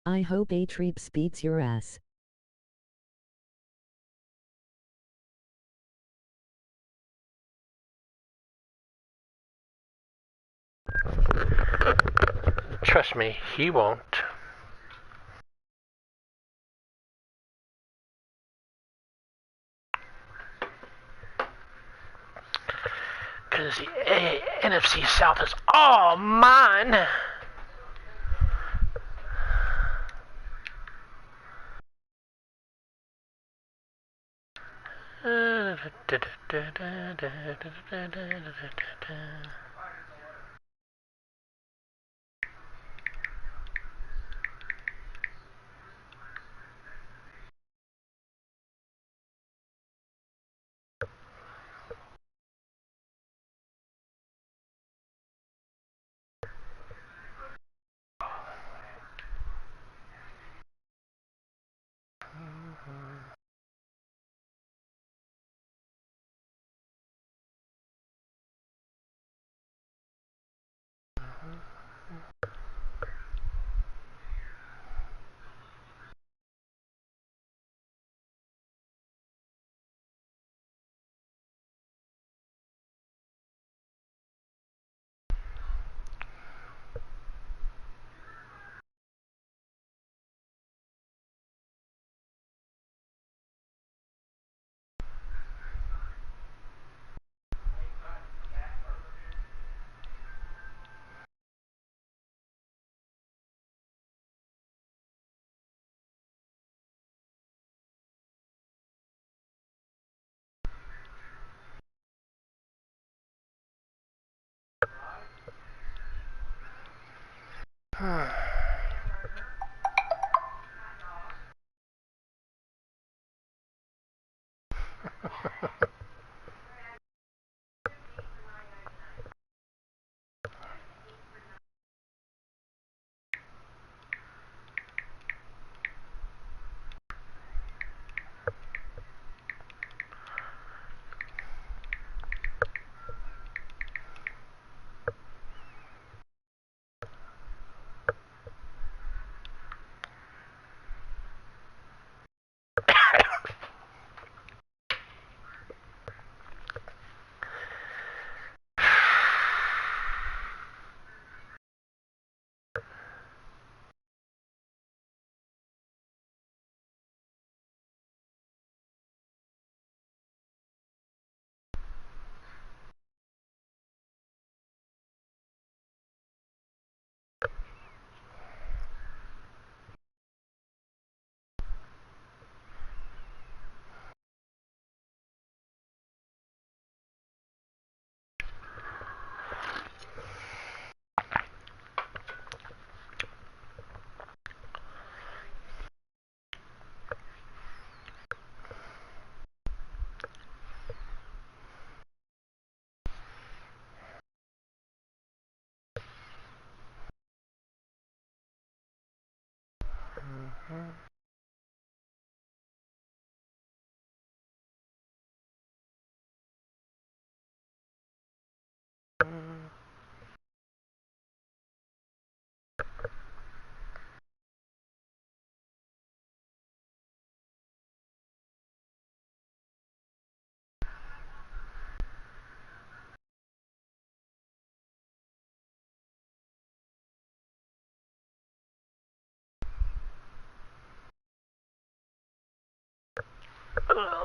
I hope A-Treeps beats your ass. Trust me, he won't. Because the NFC South is all mine.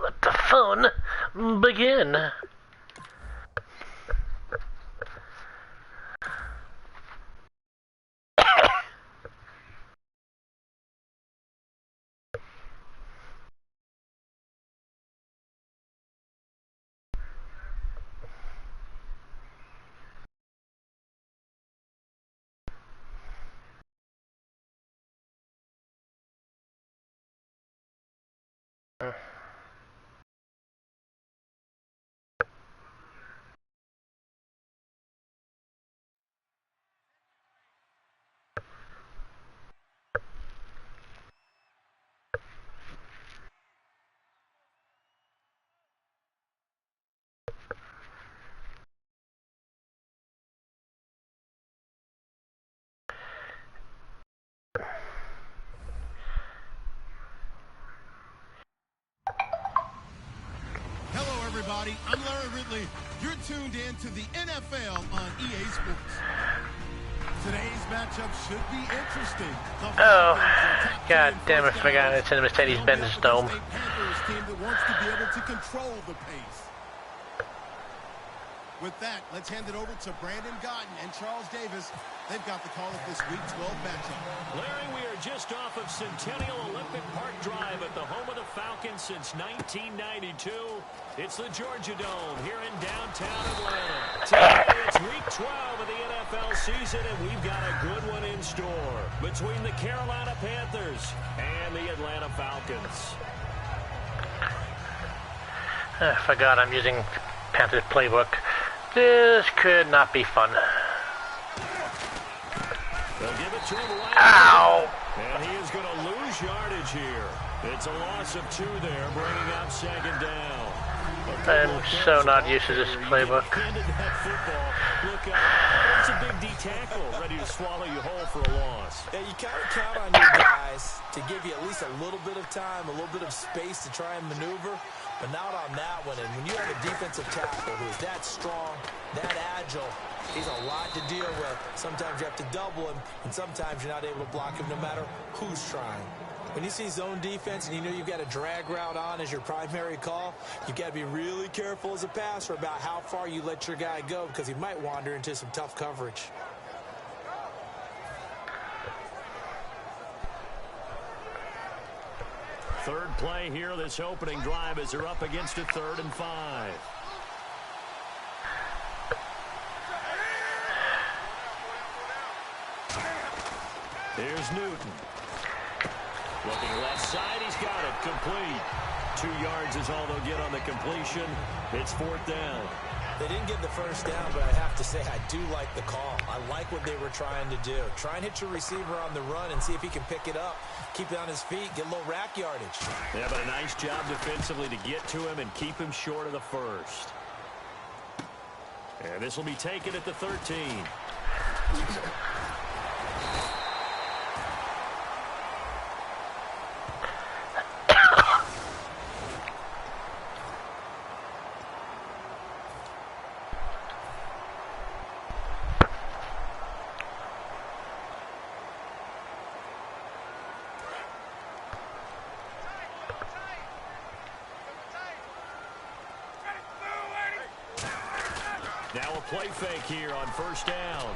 Let the fun begin. everybody. I'm Larry Ridley. You're tuned in to the NFL on EA Sports. Today's matchup should be interesting. Oh, god damn it, I forgot it's in the Mercedes-Benz Dome. Panthers team that wants to be able to control the pace. With that, let's hand it over to Brandon Gotten and Charles Davis. They've got the call of this Week 12 matchup. Larry, we are just off of Centennial Olympic Park Drive at the home of the Falcons since 1992. It's the Georgia Dome here in downtown Atlanta. Today, it's Week 12 of the NFL season, and we've got a good one in store between the Carolina Panthers and the Atlanta Falcons. I forgot I'm using Panthers playbook. This could not be fun. They'll give it to him right. Ow! And he is going to lose yardage here. It's a loss of 2 there, bringing up second down. I'm so not used to this playbook. Look, it's a big D tackle ready to swallow you whole for a loss. Yeah, you kind of count on your guys to give you at least a little bit of time, a little bit of space to try and maneuver, but not on that one. And when you have a defensive tackle who is that strong, that agile, he's a lot to deal with. Sometimes you have to double him, and sometimes you're not able to block him no matter who's trying. When you see zone defense and you know you've got a drag route on as your primary call, you've got to be really careful as a passer about how far you let your guy go because he might wander into some tough coverage. Third play here, this opening drive as they're up against a 3rd and 5. Here's Newton. Looking left side, he's got it. Complete. 2 yards is all they'll get on the completion. It's 4th down. They didn't get the first down, but I have to say I do like the call. I like what they were trying to do. Try and hit your receiver on the run and see if he can pick it up. Keep it on his feet, get a little rack yardage. Yeah, but a nice job defensively to get to him and keep him short of the first. And this will be taken at the 13. Now a play fake here on 1st down.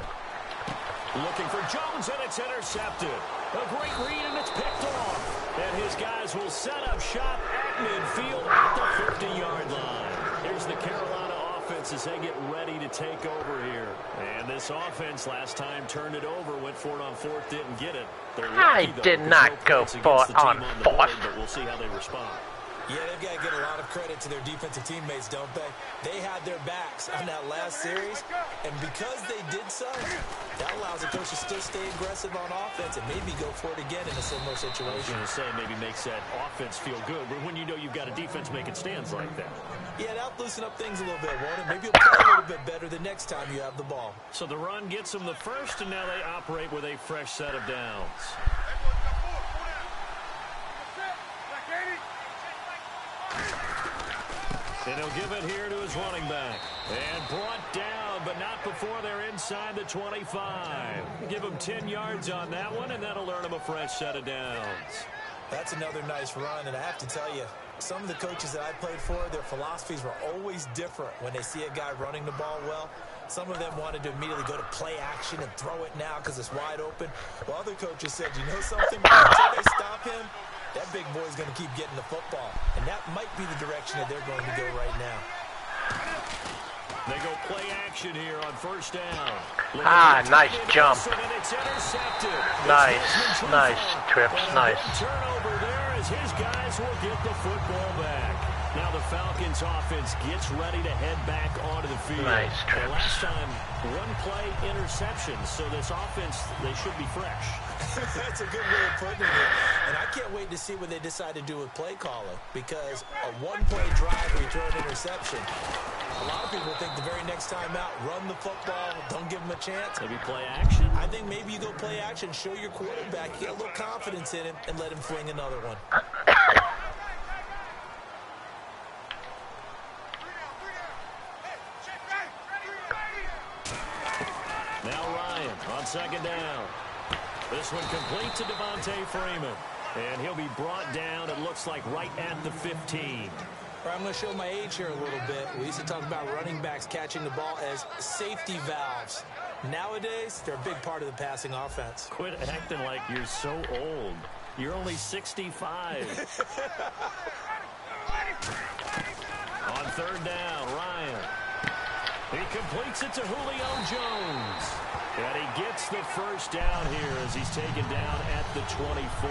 Looking for Jones, and it's intercepted. A great read, and it's picked off. And his guys will set up shop at midfield at the 50-yard line. Here's the Carolina offense as they get ready to take over here. And this offense last time turned it over, went for it on 4th, didn't get it. I did not go for it on 4th. But we'll see how they respond. Yeah, they've got to get a lot of credit to their defensive teammates, don't they? They had their backs on that last series, and because they did so, that allows the coach to still stay aggressive on offense and maybe go for it again in a similar situation. I was going to say maybe makes that offense feel good, but when you know you've got a defense making stands like that. Yeah, that'll loosen up things a little bit, won't it? Maybe you'll play a little bit better the next time you have the ball. So the run gets them the first, and now they operate with a fresh set of downs. And he'll give it here to his running back. And brought down, but not before they're inside the 25. Give him 10 yards on that one, and that'll earn him a fresh set of downs. That's another nice run, and I have to tell you, some of the coaches that I played for, their philosophies were always different when they see a guy running the ball well. Some of them wanted to immediately go to play action and throw it now because it's wide open. While other coaches said, you know something, until they stop him, that big boy's going to keep getting the football. And that might be the direction that they're going to go right now. They go play action here on 1st down. Nice jump. Nice trips, nice. Turnover there as his guys will get the football back. Now the Falcons offense gets ready to head back onto the field. Nice trips. Last time, 1-play interception, so this offense, they should be fresh. That's a good way of putting it. And I can't wait to see what they decide to do with play calling, because a 1-play drive where you throw an interception, a lot of people think the very next time out, run the football, don't give them a chance. Maybe play action. I think maybe you go play action, show your quarterback, get a little confidence in him, and let him fling another one. Now Ryan on second down. This one complete to Devontae Freeman. And he'll be brought down, it looks like, right at the 15. I'm going to show my age here a little bit. We used to talk about running backs catching the ball as safety valves. Nowadays, they're a big part of the passing offense. Quit acting like you're so old. You're only 65. On third down, Ryan. He completes it to Julio Jones. And he gets the first down here as he's taken down at the 24.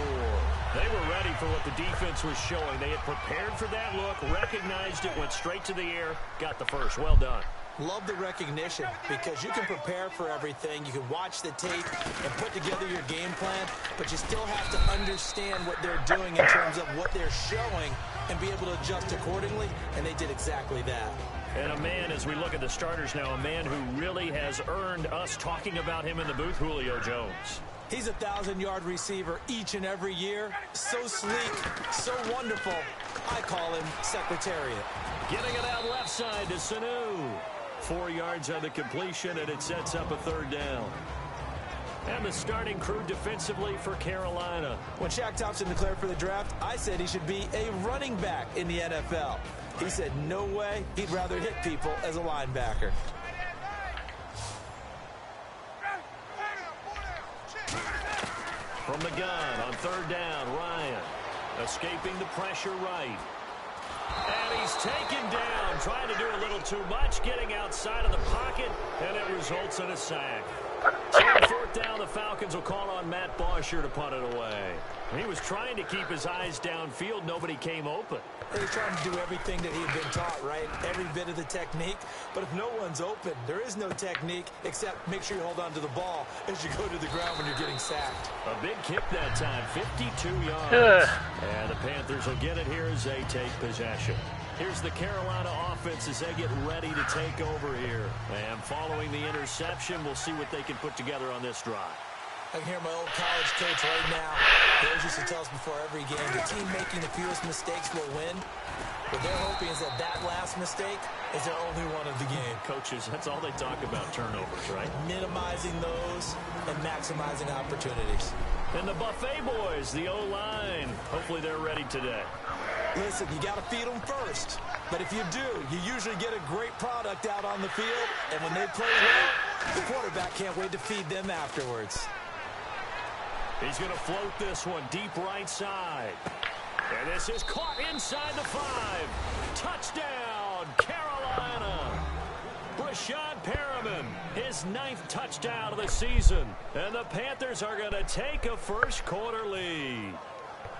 They were ready for what the defense was showing. They had prepared for that look, recognized it, went straight to the air, got the first. Well done. Love the recognition because you can prepare for everything. You can watch the tape and put together your game plan, but you still have to understand what they're doing in terms of what they're showing and be able to adjust accordingly, and they did exactly that. And a man, as we look at the starters now, a man who really has earned us talking about him in the booth, Julio Jones. He's a 1,000-yard receiver each and every year. So sleek, so wonderful. I call him Secretariat. Getting it out left side to Sanu. 4 yards on the completion, and it sets up a third down. And the starting crew defensively for Carolina. When Shaq Thompson declared for the draft, I said he should be a running back in the NFL. He said no way, he'd rather hit people as a linebacker. From the gun on third down, Ryan. Escaping the pressure right. And he's taken down, trying to do a little too much, getting outside of the pocket, and it results in a sack. So on fourth down, the Falcons will call on Matt Bosher to punt it away. He was trying to keep his eyes downfield. Nobody came open. He was trying to do everything that he had been taught, right? Every bit of the technique. But if no one's open, there is no technique except make sure you hold on to the ball as you go to the ground when you're getting sacked. A big kick that time, 52 yards. And the Panthers will get it here as they take possession. Here's the Carolina offense as they get ready to take over here. And following the interception, we'll see what they can put together on this drive. I can hear my old college coach right now. He always used to tell us before every game, the team making the fewest mistakes will win. What they're hoping is that that last mistake is their only one of the game. Coaches, that's all they talk about, turnovers, right? Minimizing those and maximizing opportunities. And the Buffet boys, the O-line. Hopefully they're ready today. Listen, you got to feed them first. But if you do, you usually get a great product out on the field. And when they play well, the quarterback can't wait to feed them afterwards. He's going to float this one deep right side. And this is caught inside the 5. Touchdown, Carolina. Brashad Perriman, his 9th touchdown of the season. And the Panthers are going to take a first quarter lead.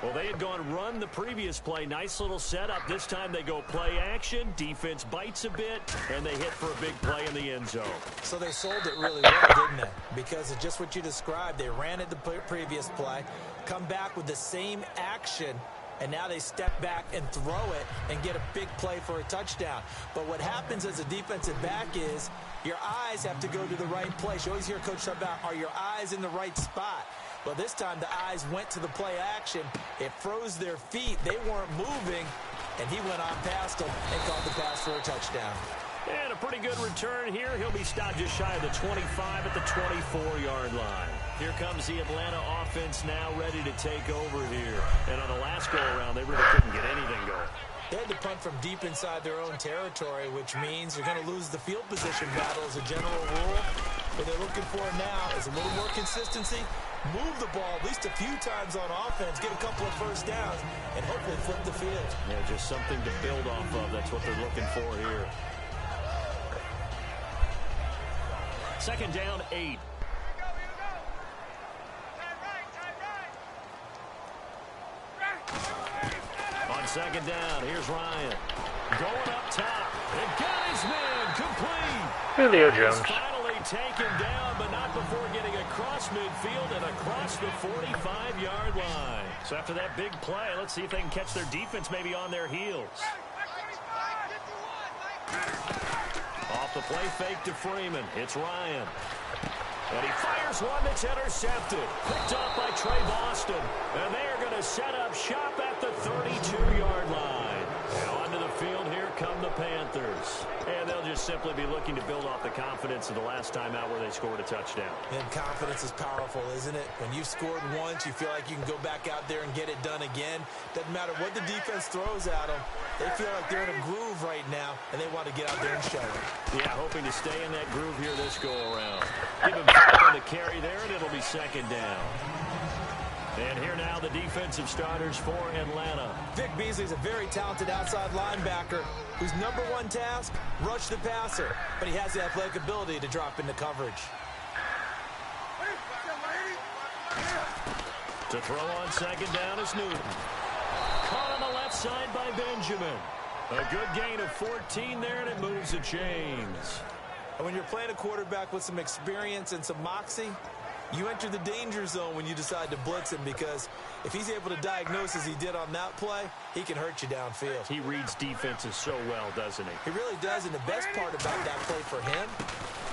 Well, they had gone run the previous play. Nice little setup. This time they go play action. Defense bites a bit, and they hit for a big play in the end zone. So they sold it really well, didn't they? Because of just what you described. They ran it the previous play, come back with the same action, and now they step back and throw it and get a big play for a touchdown. But what happens as a defensive back is your eyes have to go to the right place. You always hear Coach talk about, are your eyes in the right spot? Well, this time the eyes went to the play action. It froze their feet. They weren't moving, and he went on past them and caught the pass for a touchdown. And a pretty good return here. He'll be stopped just shy of the 25 at the 24-yard line. Here comes the Atlanta offense now ready to take over here. And on the last go-around, they really couldn't get anything going. They had to punt from deep inside their own territory, which means you're going to lose the field position battle as a general rule. What they're looking for now is a little more consistency, move the ball at least a few times on offense, get a couple of first downs, and hopefully flip the field. Yeah, just something to build off of. That's what they're looking for here. Second down, 8. On second down, here's Ryan. Going up top. And got his man complete. Julio Jones. Finally taken down, but not before getting across midfield and across the 45-yard line. So after that big play, let's see if they can catch their defense maybe on their heels. Off the play fake to Freeman. It's Ryan. And he fires one that's intercepted. Picked off by Trey Boston. And they are going to set up shop at the 32-yard line. And onto the field here come the Panthers. And they'll just simply be looking to build off the confidence of the last time out where they scored a touchdown. And confidence is powerful, isn't it? When you've scored once, you feel like you can go back out there and get it done again. Doesn't matter what the defense throws at them. They feel like they're in a groove right now, and they want to get out there and show it. Yeah, hoping to stay in that groove here this go-around. Give him 5 on the carry there, and it'll be second down. And here now the defensive starters for Atlanta. Vic Beasley's a very talented outside linebacker whose number one task, rush the passer. But he has the athletic ability to drop into coverage. To throw on second down is Newton. Caught on the left side by Benjamin. A good gain of 14 there, and it moves the chains. And when you're playing a quarterback with some experience and some moxie, you enter the danger zone when you decide to blitz him, because if he's able to diagnose as he did on that play, he can hurt you downfield. He reads defenses so well, doesn't he? He really does, and the best part about that play for him,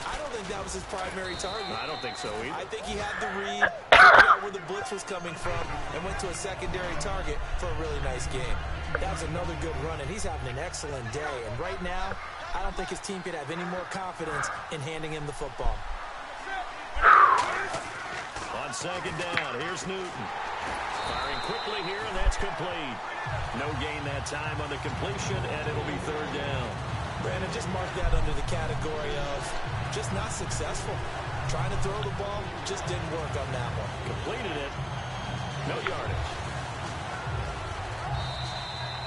I don't think that was his primary target. I don't think so either. I think he had the read, figured out where the blitz was coming from, and went to a secondary target for a really nice game. That was another good run, and he's having an excellent day. And right now, I don't think his team could have any more confidence in handing him the football. On second down, here's Newton. Firing quickly here, and that's complete. No gain that time on the completion, and it'll be third down. Brandon, just mark that under the category of just not successful. Trying to throw the ball just didn't work on that one. Completed it. No yardage.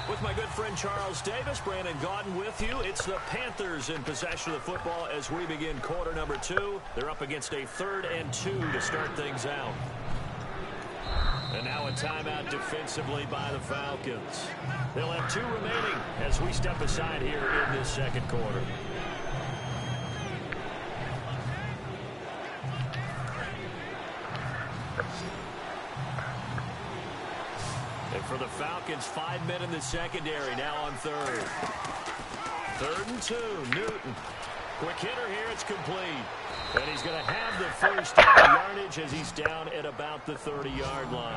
With my good friend Charles Davis, Brandon Gaudin with you. It's the Panthers in possession of the football as we begin quarter number 2. They're up against a 3rd and 2 to start things out. And now a timeout defensively by the Falcons. They'll have 2 remaining as we step aside here in this second quarter. And for the Falcons, 5 men in the secondary, now on 3rd. 3rd and 2, Newton. Quick hitter here, it's complete. And he's going to have the first down yardage as he's down at about the 30-yard line.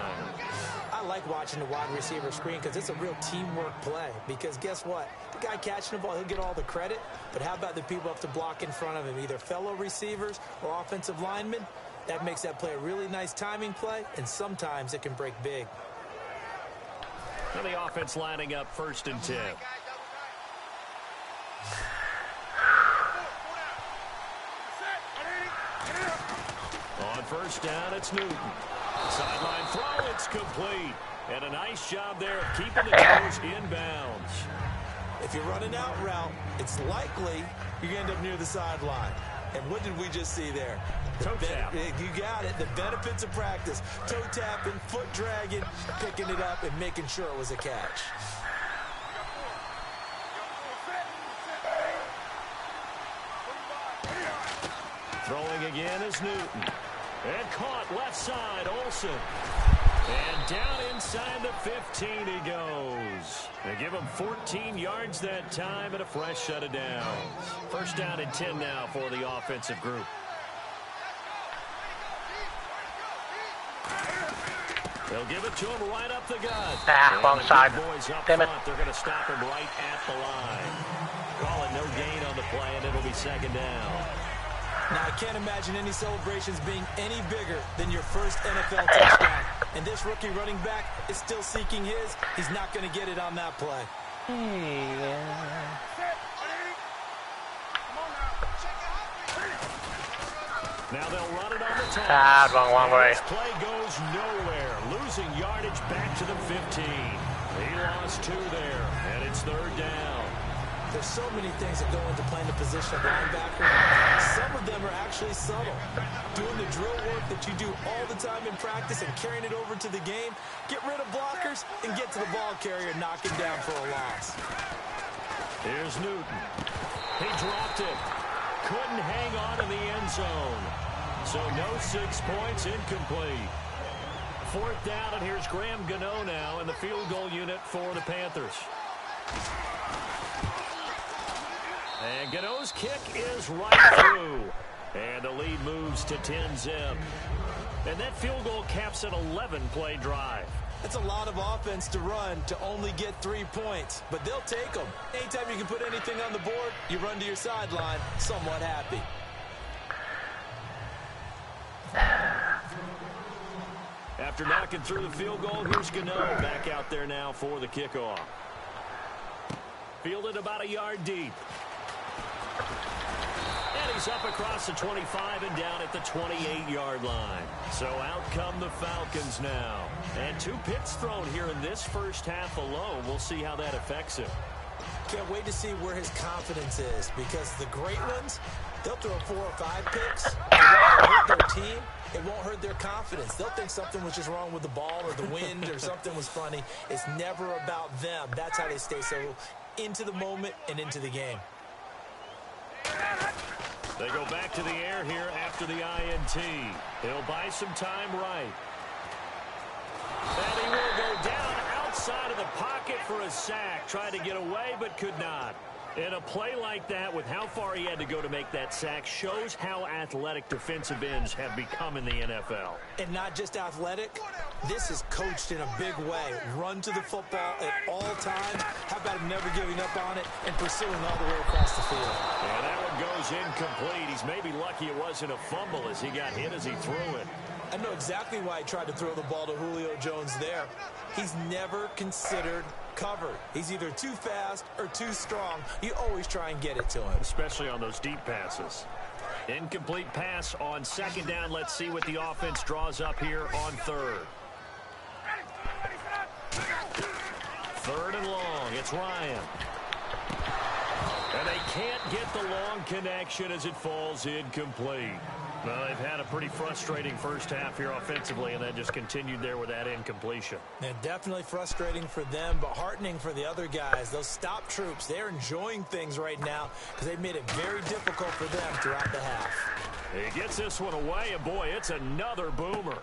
I like watching the wide receiver screen because it's a real teamwork play. Because guess what? The guy catching the ball, he'll get all the credit. But how about the people up to block in front of him, either fellow receivers or offensive linemen? That makes that play a really nice timing play, and sometimes it can break big. And the offense lining up 1st and 10. On 1st down, it's Newton. Sideline throw, it's complete. And a nice job there of keeping the toes inbounds. If you're running out route, it's likely you're going to end up near the sideline. And what did we just see there? Toe tap. You got it. The benefits of practice. Toe tapping, foot dragging, picking it up, and making sure it was a catch. Throwing again is Newton. And caught left side, Olsen. And down inside the 15 he goes. They give him 14 yards that time and a fresh set of downs. 1st down and 10 now for the offensive group. They'll give it to him right up the gut. Wrong side. Boys up Damn it. front, they're going to stop him right at the line. Call it no gain on the play, and it'll be second down. Now, I can't imagine any celebrations being any bigger than your first NFL touchdown. And this rookie running back is still seeking his. He's not going to get it on that play. Now they'll run it on the top. Wrong way. This play goes nowhere. Losing yardage back to the 15. He lost 2 there, and it's 3rd down. There's so many things that go into playing the position of linebacker. Some of them are actually subtle. Doing the drill work that you do all the time in practice and carrying it over to the game. Get rid of blockers and get to the ball carrier and knock him down for a loss. Here's Newton. He dropped it. Couldn't hang on in the end zone. So no 6 points, incomplete. 4th down, and here's Graham Gano now in the field goal unit for the Panthers. And Gano's kick is right through. And the lead moves to 10-zip. And that field goal caps an 11-play drive. That's a lot of offense to run to only get 3 points, but they'll take them. Anytime you can put anything on the board, you run to your sideline somewhat happy. After knocking through the field goal, here's Gano back out there now for the kickoff. Fielded about a yard deep. And he's up across the 25 and down at the 28-yard line. So out come the Falcons now. And 2 picks thrown here in this first half alone. We'll see how that affects him. Can't wait to see where his confidence is, because the great ones, they'll throw 4 or 5 picks. It won't hurt their team. It won't hurt their confidence. They'll think something was just wrong with the ball or the wind or something was funny. It's never about them. That's how they stay so into the moment and into the game. They go back to the air here after the INT. He'll buy some time right. And he will go down outside of the pocket for a sack. Tried to get away but could not. And a play like that, with how far he had to go to make that sack, shows how athletic defensive ends have become in the NFL. And not just athletic, this is coached in a big way. Run to the football at all times. How about him never giving up on it and pursuing all the way across the field? Yeah, that one goes incomplete. He's maybe lucky it wasn't a fumble as he got hit as he threw it. I know exactly why he tried to throw the ball to Julio Jones there. He's never considered covered. He's either too fast or too strong. You always try and get it to him. Especially on those deep passes. Incomplete pass on second down. Let's see what the offense draws up here on third. Third and long. It's Ryan. And they can't get the long connection as it falls incomplete. Well, they've had a pretty frustrating first half here offensively, and then just continued there with that incompletion. And definitely frustrating for them, but heartening for the other guys. Those stop troops, they're enjoying things right now because they've made it very difficult for them throughout the half. He gets this one away, and boy, it's another boomer.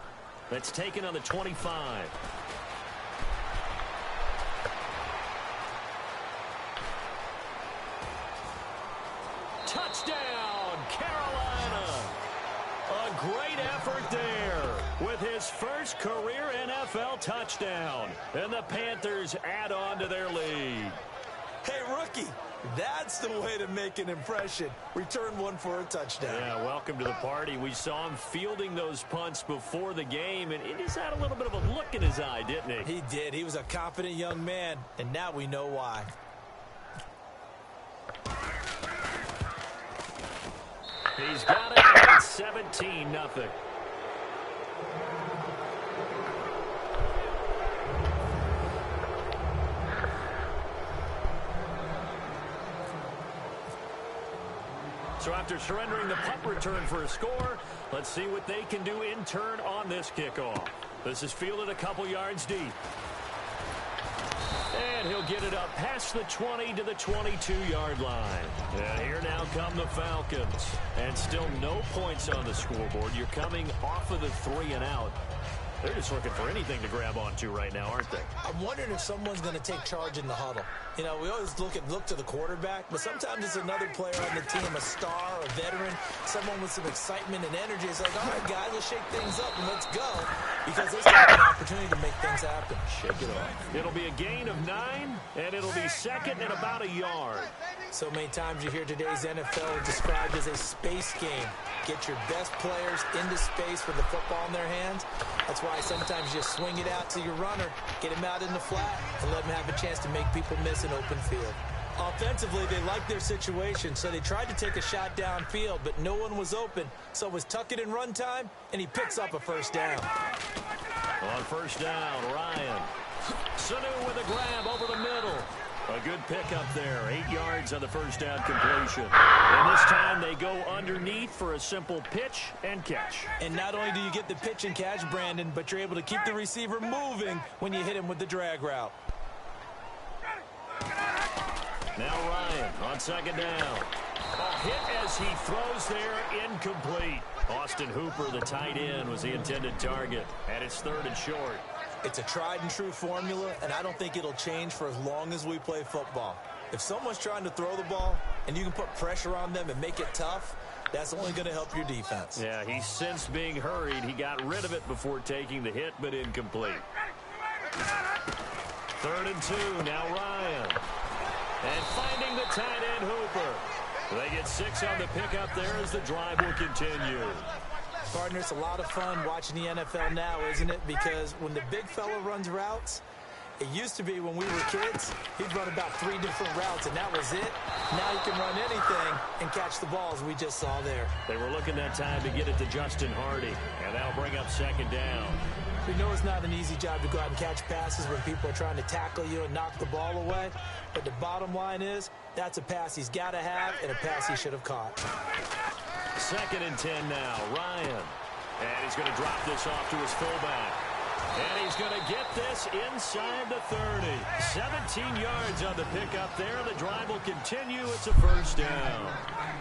That's taken on the 25. Touchdown, Carolina! A great effort there with his first career NFL touchdown. And the Panthers add on to their lead. Hey, rookie, that's the way to make an impression. Return one for a touchdown. Yeah, welcome to the party. We saw him fielding those punts before the game, and he just had a little bit of a look in his eye, didn't he? He did. He was a confident young man, and now we know why. He's got it at 17-0. So after surrendering the punt return for a score, let's see what they can do in turn on this kickoff. This is fielded a couple yards deep. And he'll get it up past the 20 to the 22-yard line. And here now come the Falcons. And still no points on the scoreboard. You're coming off of the 3 and out. They're just looking for anything to grab onto right now, aren't they? I'm wondering if someone's going to take charge in the huddle. You know, we always look to the quarterback, but sometimes it's another player on the team, a star, a veteran, someone with some excitement and energy. It's like, all right, guys, let's shake things up and let's go, because this is an opportunity to make things happen. Shake it off. It'll be a gain of 9, and it'll be second and about a yard. So many times you hear today's NFL described as a space game. Get your best players into space with the football in their hands. That's why sometimes you swing it out to your runner, get him out in the flat, and let him have a chance to make people miss an open field. Offensively, they like their situation, so they tried to take a shot downfield, but no one was open. So it was tuck it in run time, and he picks up a first down. On first down, Ryan. Sanu with a grab over the middle. A good pickup there. 8 yards on the first down completion. And this time they go underneath for a simple pitch and catch. And not only do you get the pitch and catch, Brandon, but you're able to keep the receiver moving when you hit him with the drag route. Now Ryan on second down. A hit as he throws there, incomplete. Austin Hooper, the tight end, was the intended target. And it's third and short. It's a tried and true formula, and I don't think it'll change for as long as we play football. If someone's trying to throw the ball and you can put pressure on them and make it tough, that's only going to help your defense. Yeah, he sensed being hurried. He got rid of it before taking the hit, but incomplete. 3rd and 2, now Ryan. And finding the tight end Hooper. They get 6 on the pickup there as the drive will continue. Partner, it's a lot of fun watching the NFL now, isn't it? Because when the big fella runs routes, it used to be when we were kids, he'd run about 3 different routes, and that was it. Now he can run anything and catch the balls we just saw there. They were looking that time to get it to Justin Hardy, and that'll bring up 2nd down. We know it's not an easy job to go out and catch passes when people are trying to tackle you and knock the ball away. But the bottom line is, that's a pass he's got to have and a pass he should have caught. 2nd and 10 now, Ryan. And he's going to drop this off to his fullback. And he's going to get this inside the 30. 17 yards on the pickup there. The drive will continue. It's a 1st down.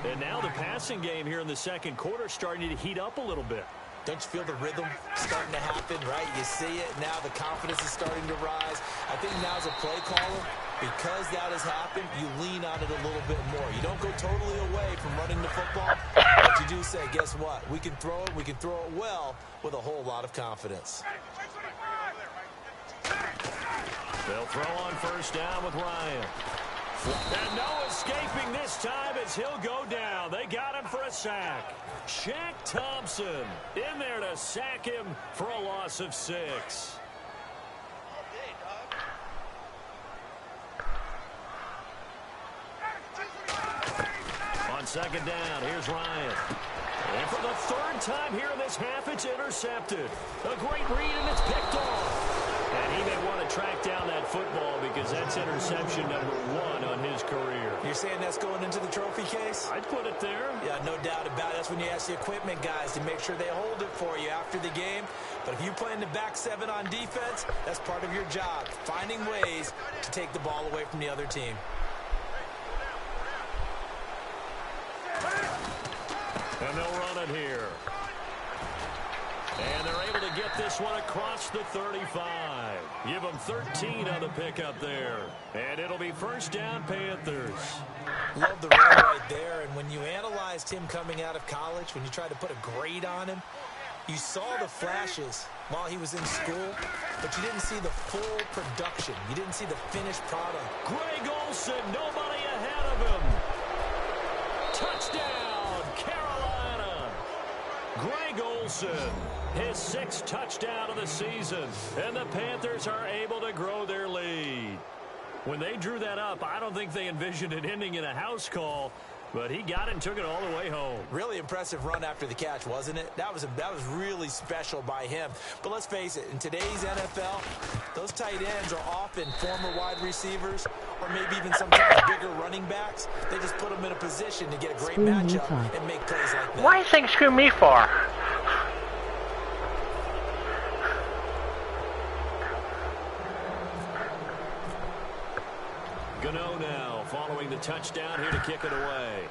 And now the passing game here in the 2nd quarter starting to heat up a little bit. Don't you feel the rhythm starting to happen, right? You see it. Now the confidence is starting to rise. I think now as a play caller, because that has happened, you lean on it a little bit more. You don't go totally away from running the football, but you do say, guess what? We can throw it. We can throw it well with a whole lot of confidence. They'll throw on 1st down with Ryan. And no escaping this time as he'll go down. They got him for a sack. Shaq Thompson in there to sack him for a loss of 6. On 2nd down, here's Ryan. And for the 3rd time here in this half, it's intercepted. A great read, and it's picked off. And he may want to track down that football because that's interception number 1 on his career. You're saying that's going into the trophy case? I'd put it there. Yeah, no doubt about it. That's when you ask the equipment guys to make sure they hold it for you after the game. But if you play in the back 7 on defense, that's part of your job, finding ways to take the ball away from the other team. And they'll run it here. And they're able to get this one across the 35. Give them 13 on the pickup there. And it'll be 1st down, Panthers. Love the run right there. And when you analyzed him coming out of college, when you tried to put a grade on him, you saw the flashes while he was in school, but you didn't see the full production. You didn't see the finished product. Greg Olsen, nobody ahead of him. Touchdown, Carolina. Greg Olsen, his 6th touchdown of the season, and the Panthers are able to grow their lead. When they drew that up, I don't think they envisioned it ending in a house call, but he got it and took it all the way home. Really impressive run after the catch, wasn't it? That was really special by him. But let's face it, in today's NFL, those tight ends are often former wide receivers or maybe even sometimes bigger running backs. They just put them in a position to get a great matchup and make plays like that. Why are you saying screw me for? Gano now following the touchdown here to kick it away.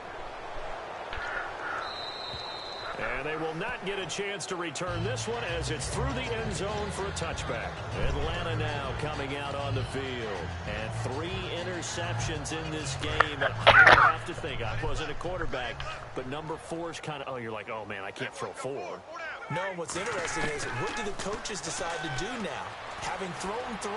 And they will not get a chance to return this one as it's through the end zone for a touchback. Atlanta now coming out on the field. And 3 interceptions in this game. I don't have to think. I wasn't a quarterback, but number 4 is kind of, you're like, oh, man, I can't throw 4. No, what's interesting is what do the coaches decide to do now? Having thrown 3,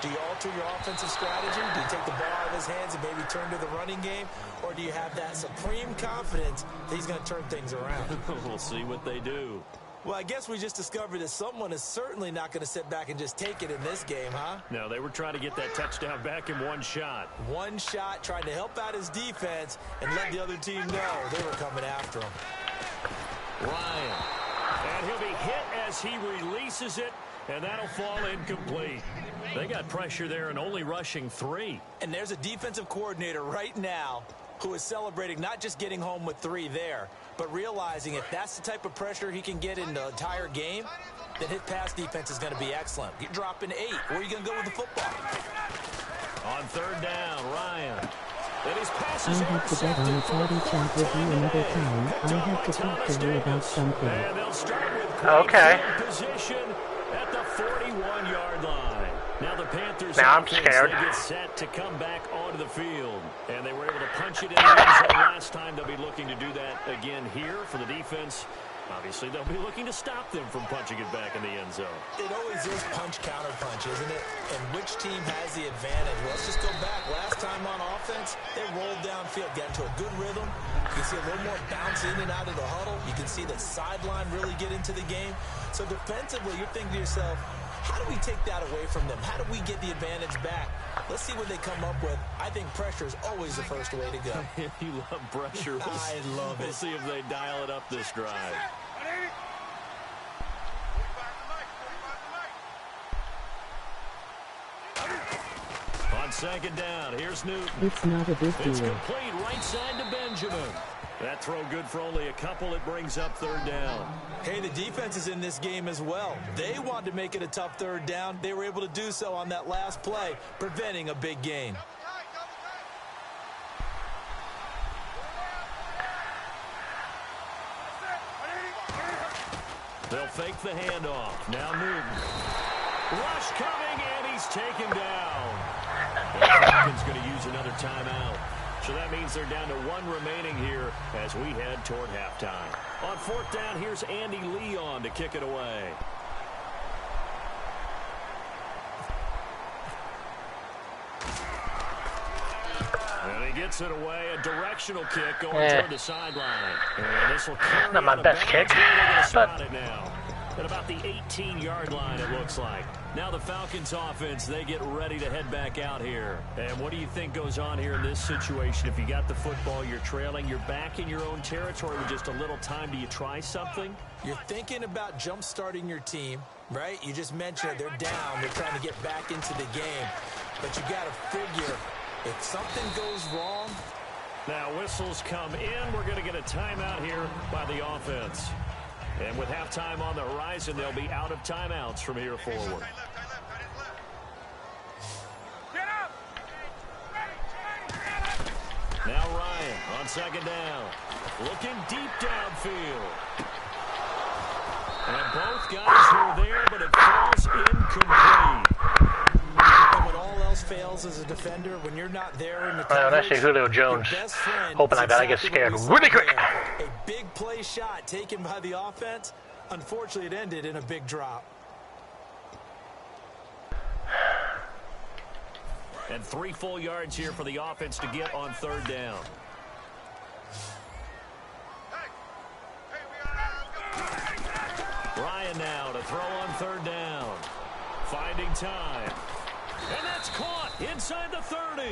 do you alter your offensive strategy? Do you take the ball out of his hands and maybe turn to the running game? Or do you have that supreme confidence that he's going to turn things around? We'll see what they do. Well, I guess we just discovered that someone is certainly not going to sit back and just take it in this game, huh? No, they were trying to get that touchdown back in one shot. One shot, trying to help out his defense and let the other team know they were coming after him. Ryan. And he'll be hit as he releases it. And that'll fall incomplete. They got pressure there and only rushing 3. And there's a defensive coordinator right now who is celebrating not just getting home with 3 there, but realizing if that's the type of pressure he can get in the entire game, then his pass defense is going to be excellent. You're dropping 8. Where are you going to go with the football? On 3rd down, Ryan. And his pass I is have to get on a party chat with you another time. I have to talk to you about something. And they'll start with Okay. position at the 41-yard line. Now the Panthers Now I'm offense, scared. They get set to come back onto the field. And they were able to punch it in the end zone last time. They'll be looking to do that again here for the defense. Obviously, they'll be looking to stop them from punching it back in the end zone. It always is punch-counter-punch, isn't it? And which team has the advantage? Well, let's just go back. Last time on offense, they rolled downfield, got into a good rhythm. You can see a little more bounce in and out of the huddle. You can see the sideline really get into the game. So defensively, you're thinking to yourself, how do we take that away from them? How do we get the advantage back? Let's see what they come up with. I think pressure is always the first way to go. You love pressure. I love it. We'll see if they dial it up this drive. On second down, here's Newton. It's not a big It's deal. complete right side to Benjamin. That throw good for only a couple. It brings up third down. Hey, the defense is in this game as well. They wanted to make it a tough third down. They were able to do so on that last play, preventing a big gain. They'll fake the handoff. Now Newton. Rush coming, and he's taken down. Falcons going to use another timeout. So that means they're down to one remaining here as we head toward halftime. On fourth down, here's Andy Leon to kick it away. And he gets it away. A directional kick going toward the sideline. And this will carry Not my out of best bounds. kick, They're gonna spot but it now. At about the 18-yard line, it looks like. Now the Falcons offense, they get ready to head back out here. And what do you think goes on here in this situation? If you got the football, you're trailing, you're back in your own territory with just a little time. Do you try something? You're thinking about jump-starting your team, right? You just mentioned it. They're down. They're trying to get back into the game. But you got to figure, if something goes wrong. Now whistles come in. We're going to get a timeout here by the offense. And with halftime on the horizon, they'll be out of timeouts from here forward. Now Ryan on second down. Looking deep downfield. And both guys were there, but it falls incomplete. And when all else fails as a defender, when you're not there in the Well, coverage, that's Julio Jones. your best friend Hoping is like that, I get exactly scared what we really saw quick. there. A big play shot taken by the offense. Unfortunately, it ended in a big drop. And 3 full yards here for the offense to get on third down. Ryan now to throw on third down. Finding time. And that's caught inside the 30.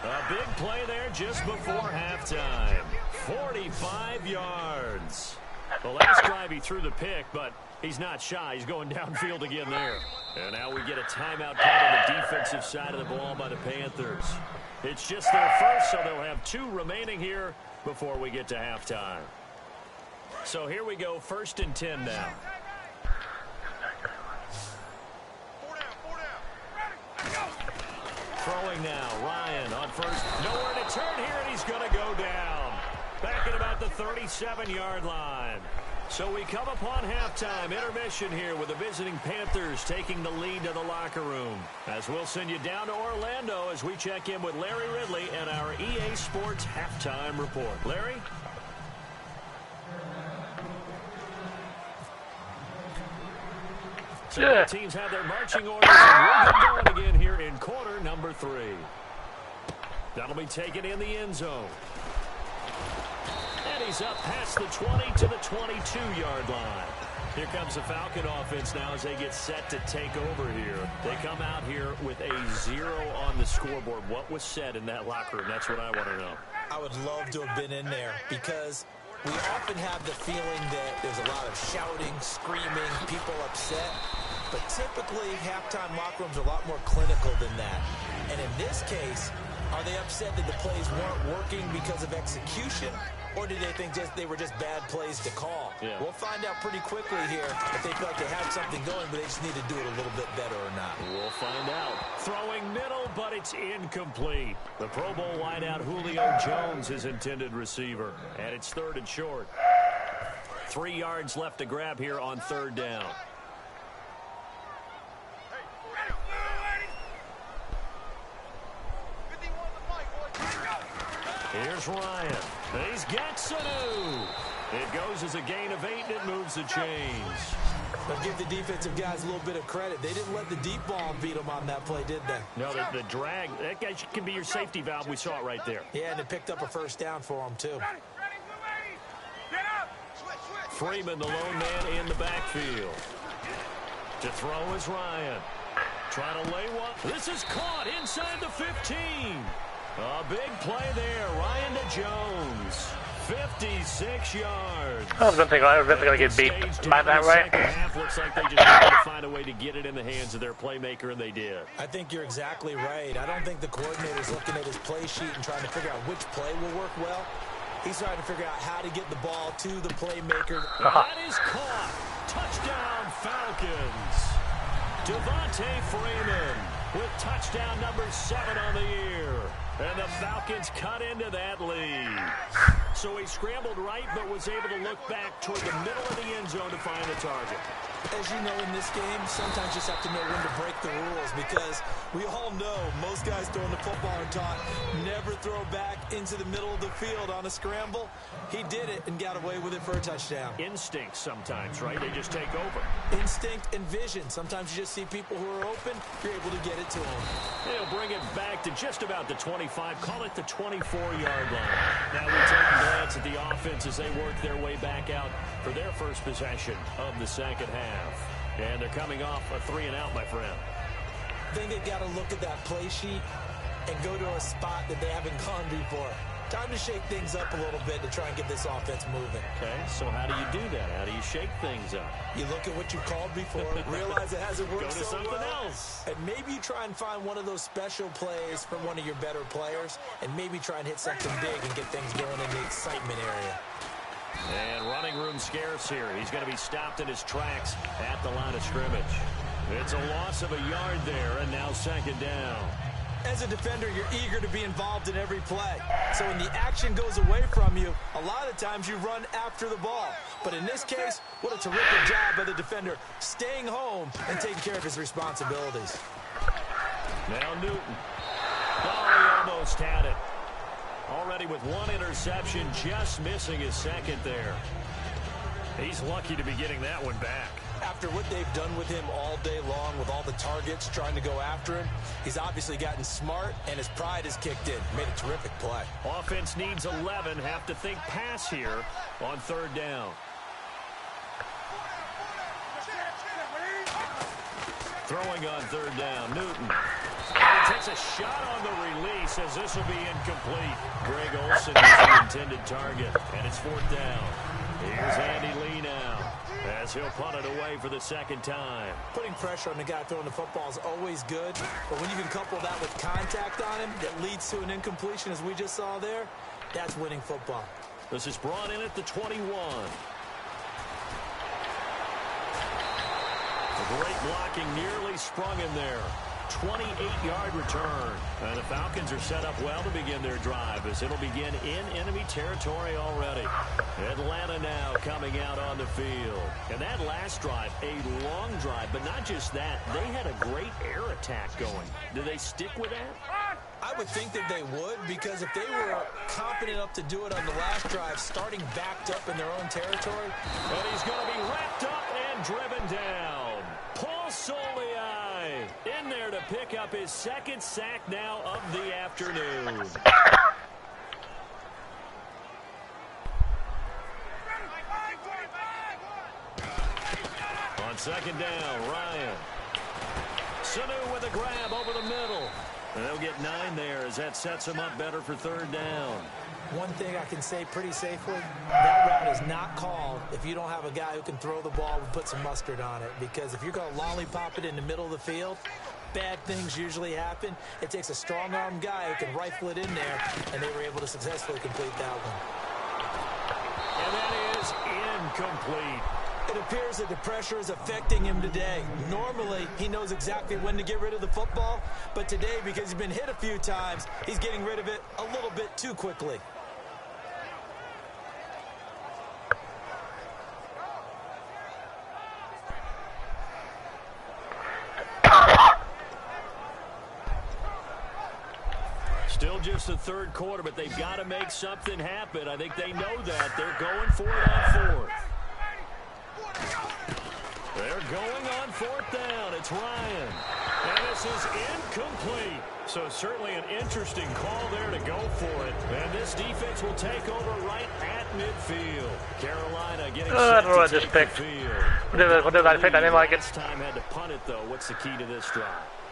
A big play there just before halftime. 45 yards. The last drive he threw the pick, but he's not shy. He's going downfield again there. And now we get a timeout called on the defensive side of the ball by the Panthers. It's just their first, so they'll have 2 remaining here before we get to halftime. So here we go, 1st and 10 now. Throwing now, Ryan on first. Nowhere to turn here, and he's going to go down. Back at about the 37-yard line. So we come upon halftime, intermission here with the visiting Panthers taking the lead to the locker room. As we'll send you down to Orlando as we check in with Larry Ridley and our EA Sports Halftime Report. Larry? So the teams have their marching orders, and we'll get going again here in quarter number 3. That'll be taken in the end zone. And he's up past the 20 to the 22-yard line. Here comes the Falcon offense now as they get set to take over here. They come out here with a 0 on the scoreboard. What was said in that locker room? That's what I want to know. I would love to have been in there because we often have the feeling that there's a lot of shouting, screaming, people upset. But typically, halftime locker rooms are a lot more clinical than that. And in this case, are they upset that the plays weren't working because of execution? Or did they think they were just bad plays to call? Yeah. We'll find out pretty quickly here if they feel like they have something going, but they just need to do it a little bit better or not. We'll find out. Throwing middle, but it's incomplete. The Pro Bowl wideout Julio Jones is intended receiver. And it's 3rd and short. 3 yards left to grab here on third down. Here's Ryan. He's got Sanu. It goes as a gain of 8, and it moves the chains. But give the defensive guys a little bit of credit. They didn't let the deep ball beat them on that play, did they? No, the drag, that guy can be your safety valve. We saw it right there. Yeah, and it picked up a first down for them, too. Freeman, the lone man in the backfield. To throw is Ryan. Trying to lay one. This is caught inside the 15. A big play there. Ryan to Jones. 56 yards. I was going to get beat by that, right? Half looks like they just wanted to find a way to get it in the hands of their playmaker, and they did. I think you're exactly right. I don't think the coordinator's looking at his play sheet and trying to figure out which play will work well. He's trying to figure out how to get the ball to the playmaker. That is caught. Touchdown, Falcons. Devontae Freeman with touchdown number 7 on the year. And the Falcons cut into that lead. So he scrambled right, but was able to look back toward the middle of the end zone to find a target. As you know, in this game, sometimes you just have to know when to break the rules, because we all know most guys throwing the football are taught never throw back into the middle of the field on a scramble. He did it and got away with it for a touchdown. Instinct sometimes, right? They just take over. Instinct and vision. Sometimes you just see people who are open, you're able to get it to them. They'll bring it back to just about the 25, call it the 24-yard line. Now we take a glance at the offense as they work their way back out for their first possession of the second half. And they're coming off a 3-and-out, my friend. I think they've got to look at that play sheet and go to a spot that they haven't gone before. Time to shake things up a little bit to try and get this offense moving. Okay, so how do you do that? How do you shake things up? You look at what you called before, realize it hasn't worked Go to so something well, else. and maybe you try and find one of those special plays from one of your better players, and maybe try and hit something big and get things going in the excitement area. And running room scarce here. He's going to be stopped in his tracks at the line of scrimmage. It's a loss of a yard there, and now second down. As a defender, you're eager to be involved in every play. So when the action goes away from you, a lot of times you run after the ball. But in this case, what a terrific job by the defender, staying home and taking care of his responsibilities. Now Newton. Oh, he almost had it. Already with one interception, just missing his second there. He's lucky to be getting that one back. After what they've done with him all day long, with all the targets trying to go after him, he's obviously gotten smart, and his pride has kicked in. Made a terrific play. Offense needs 11. Have to think pass here on third down. Throwing on third down, Newton. And he takes a shot on the release as this will be incomplete. Greg Olsen is the intended target, and it's fourth down. Here's Andy Lee now, as he'll punt it away for the second time. Putting pressure on the guy throwing the football is always good, but when you can couple that with contact on him that leads to an incompletion, as we just saw there, that's winning football. This is brought in at the 21. A great blocking nearly sprung him there. 28-yard return. And the Falcons are set up well to begin their drive, as it'll begin in enemy territory already. Atlanta now coming out on the field. And that last drive, a long drive, but not just that. They had a great air attack going. Do they stick with that? I would think that they would, because if they were confident enough to do it on the last drive, starting backed up in their own territory. And he's going to be wrapped up and driven down. Paul Soliai in there to pick up his second sack now of the afternoon. On second down, Ryan. Sanu with a grab over the middle. And they'll get 9 there as that sets them up better for third down. One thing I can say pretty safely, that route is not called if you don't have a guy who can throw the ball and put some mustard on it. Because if you're going to lollipop it in the middle of the field, bad things usually happen. It takes a strong-arm guy who can rifle it in there, and they were able to successfully complete that one. And that is incomplete. It appears that the pressure is affecting him today. Normally, he knows exactly when to get rid of the football, but today, because he's been hit a few times, he's getting rid of it a little bit too quickly. Still just the third quarter, but they've got to make something happen. I think they know that. They're going for it on fourth down. It's Ryan. And this is incomplete. So certainly an interesting call there to go for it. And this defense will take over right at midfield. Carolina getting set to take the field. I didn't like it. Last time had to punt it, though. What's the key to this drive?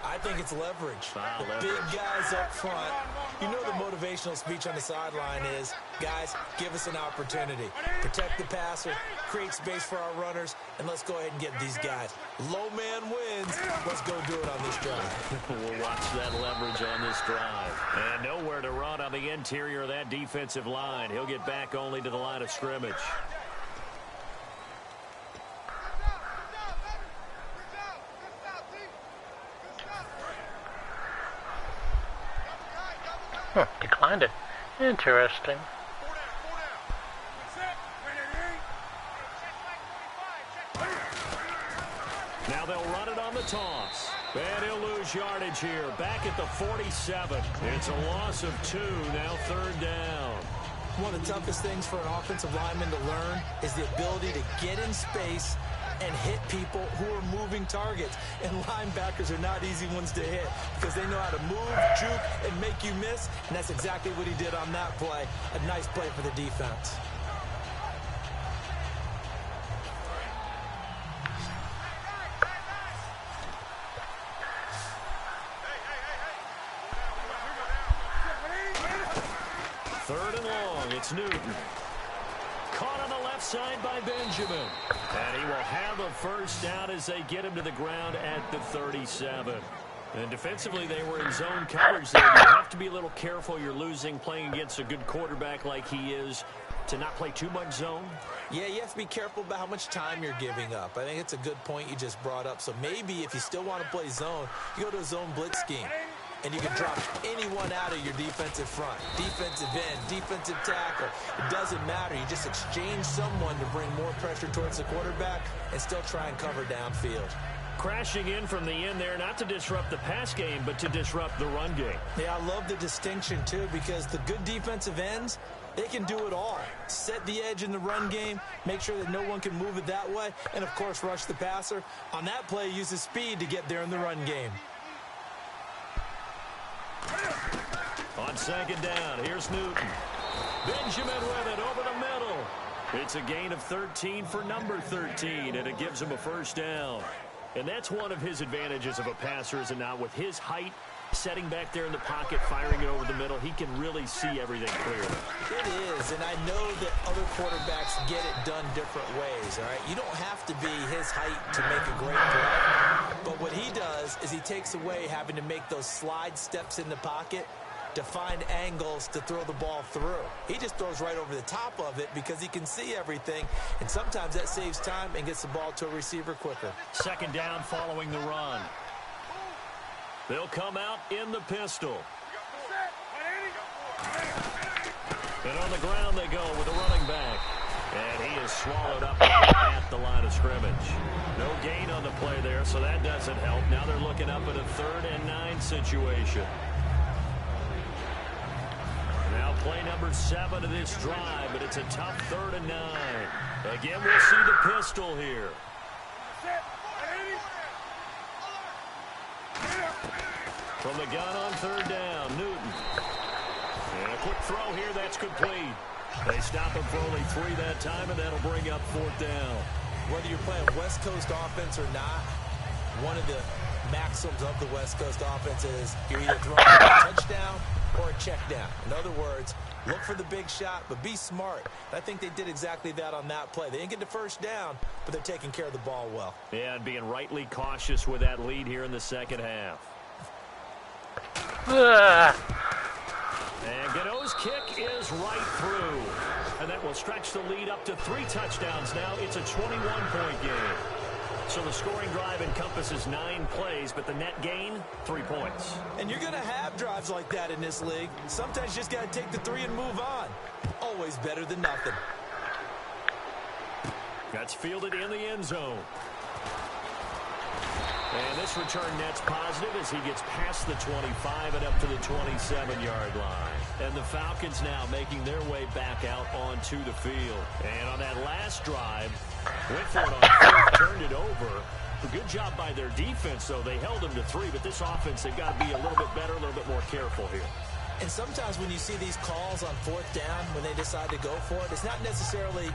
I think it's leverage. The big guys up front. You know the motivational speech on the sideline is, guys, give us an opportunity. Protect the passer, create space for our runners, and let's go ahead and get these guys. Low man wins. Let's go do it on this drive. We'll watch that leverage on this drive. And nowhere to run on the interior of that defensive line. He'll get back only to the line of scrimmage. Declined it. Interesting. Now they'll run it on the toss. And he'll lose yardage here. Back at the 47. It's a loss of 2. Now third down. One of the toughest things for an offensive lineman to learn is the ability to get in space and hit people who are moving targets. And linebackers are not easy ones to hit because they know how to move, juke, and make you miss. And that's exactly what he did on that play. A nice play for the defense. Third and long. It's Newton. Caught on the left side by Benjamin. And he will have a first down as they get him to the ground at the 37. And defensively, they were in zone coverage there. You have to be a little careful. You're losing playing against a good quarterback like he is to not play too much zone. Yeah, you have to be careful about how much time you're giving up. I think it's a good point you just brought up. So maybe if you still want to play zone, you go to a zone blitz scheme. And you can drop anyone out of your defensive front. Defensive end, defensive tackle. It doesn't matter. You just exchange someone to bring more pressure towards the quarterback and still try and cover downfield. Crashing in from the end there, not to disrupt the pass game, but to disrupt the run game. Yeah, I love the distinction, too, because the good defensive ends, they can do it all. Set the edge in the run game, make sure that no one can move it that way, and, of course, rush the passer. On that play, use his speed to get there in the run game. On second down, here's Newton. Benjamin with it over the middle. It's a gain of 13 for number 13, and it gives him a first down. And that's one of his advantages of a passer, is it not? With his height, setting back there in the pocket, firing it over the middle, he can really see everything clearly. It is, and I know that other quarterbacks get it done different ways, all right? You don't have to be his height to make a great play. But what he does is he takes away having to make those slide steps in the pocket to find angles to throw the ball through. He just throws right over the top of it because he can see everything, and sometimes that saves time and gets the ball to a receiver quicker. Second down following the run. They'll come out in the pistol. And on the ground they go with a running back. And he is swallowed up at the line of scrimmage. No gain on the play there, so that doesn't help. Now they're looking up at a 3rd and 9 situation. Now play number 7 of this drive, but it's a tough 3rd and 9. Again, we'll see the pistol here. From the gun on 3rd down, Newton. And a quick throw here, that's complete. They stop him for only 3 that time, and that'll bring up 4th down. Whether you're playing West Coast offense or not, one of the maxims of the West Coast offense is you're either throwing a touchdown or a check down. In other words, look for the big shot, but be smart. I think they did exactly that on that play. They didn't get the first down, but they're taking care of the ball well. Yeah, and being rightly cautious with that lead here in the second half. And Godot's kick is right through. And that will stretch the lead up to 3 touchdowns now. It's a 21-point game. So the scoring drive encompasses 9 plays, but the net gain, 3 points. And you're going to have drives like that in this league. Sometimes you just got to take the 3 and move on. Always better than nothing. That's fielded in the end zone. And this return net's positive as he gets past the 25 and up to the 27-yard line. And the Falcons now making their way back out onto the field. And on that last drive, went for it on 4th, turned it over. A good job by their defense, though. They held them to 3, but this offense, they've got to be a little bit better, a little bit more careful here. And sometimes when you see these calls on 4th down, when they decide to go for it, it's not necessarily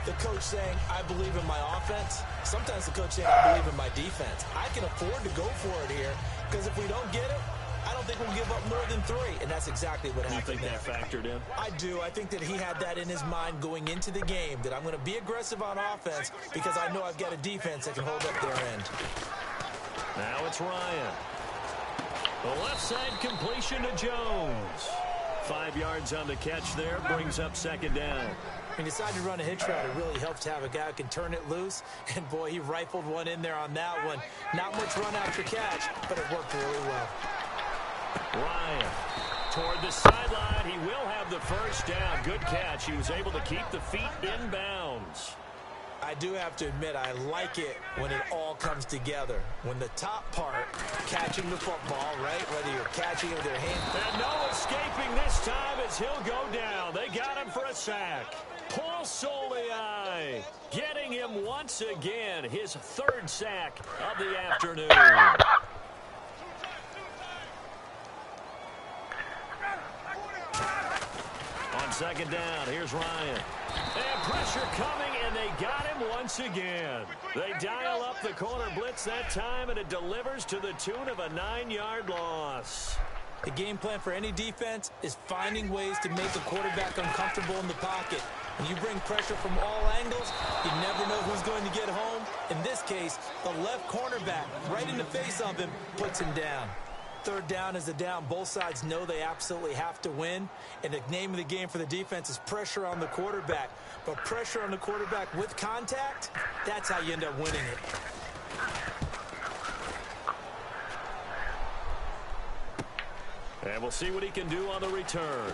the coach saying, I believe in my offense. Sometimes the coach saying, I believe in my defense. I can afford to go for it here, because if we don't get it, I don't think we'll give up more than 3, and that's exactly what happened. You think that factored in? I do. I think that he had that in his mind going into the game, that I'm going to be aggressive on offense because I know I've got a defense that can hold up their end. Now it's Ryan. The left side completion to Jones. 5 yards on the catch there, brings up 2nd down. When you decide to run a hitch route, it really helps to have a guy who can turn it loose. And, boy, he rifled one in there on that one. Not much run after catch, but it worked really well. Ryan toward the sideline. He will have the 1st down. Good catch. He was able to keep the feet in bounds. I do have to admit, I like it when it all comes together. When the top part, catching the football, right? Whether you're catching it with your hand. And no escaping this time as he'll go down. They got him for a sack. Paul Solei getting him once again. His 3rd sack of the afternoon. On 2nd down, here's Ryan. And pressure coming, and they got him once again. They dial up the corner blitz that time, and it delivers to the tune of a 9-yard loss. The game plan for any defense is finding ways to make the quarterback uncomfortable in the pocket. When you bring pressure from all angles, you never know who's going to get home. In this case, the left cornerback, right in the face of him, puts him down. 3rd down is a down. Both sides know they absolutely have to win. And the name of the game for the defense is pressure on the quarterback. But pressure on the quarterback with contact, that's how you end up winning it. And we'll see what he can do on the return.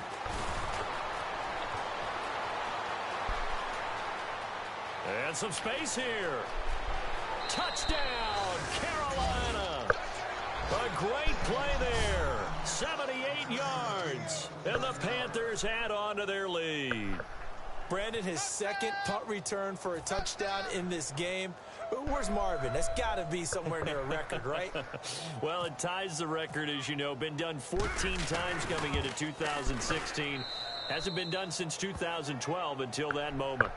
And some space here. Touchdown, Carolina. A great play there. 78 yards. And the Panthers add on to their lead. Brandon, his 2nd punt return for a touchdown in this game. Where's Marvin? That's got to be somewhere near a record, right? Well, it ties the record, as you know. Been done 14 times coming into 2016. Hasn't been done since 2012 until that moment.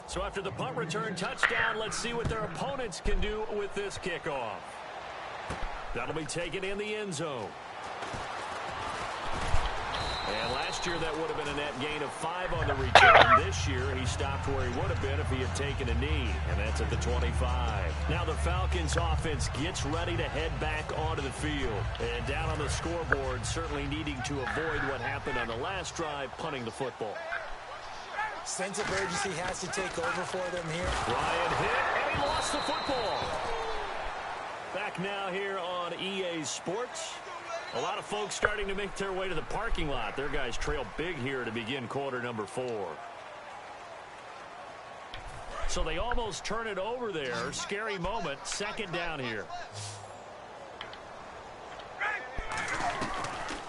So after the punt return touchdown, let's see what their opponents can do with this kickoff. That'll be taken in the end zone. And last year that would have been a net gain of 5 on the return. This year he stopped where he would have been if he had taken a knee, and that's at the 25. Now the Falcons offense gets ready to head back onto the field. And down on the scoreboard, certainly needing to avoid what happened on the last drive, punting the football. Sense of urgency has to take over for them here. Ryan hit, and he lost the football. Back now here on EA Sports. A lot of folks starting to make their way to the parking lot. Their guys trail big here to begin quarter number 4. So they almost turn it over there. Scary moment. 2nd down here.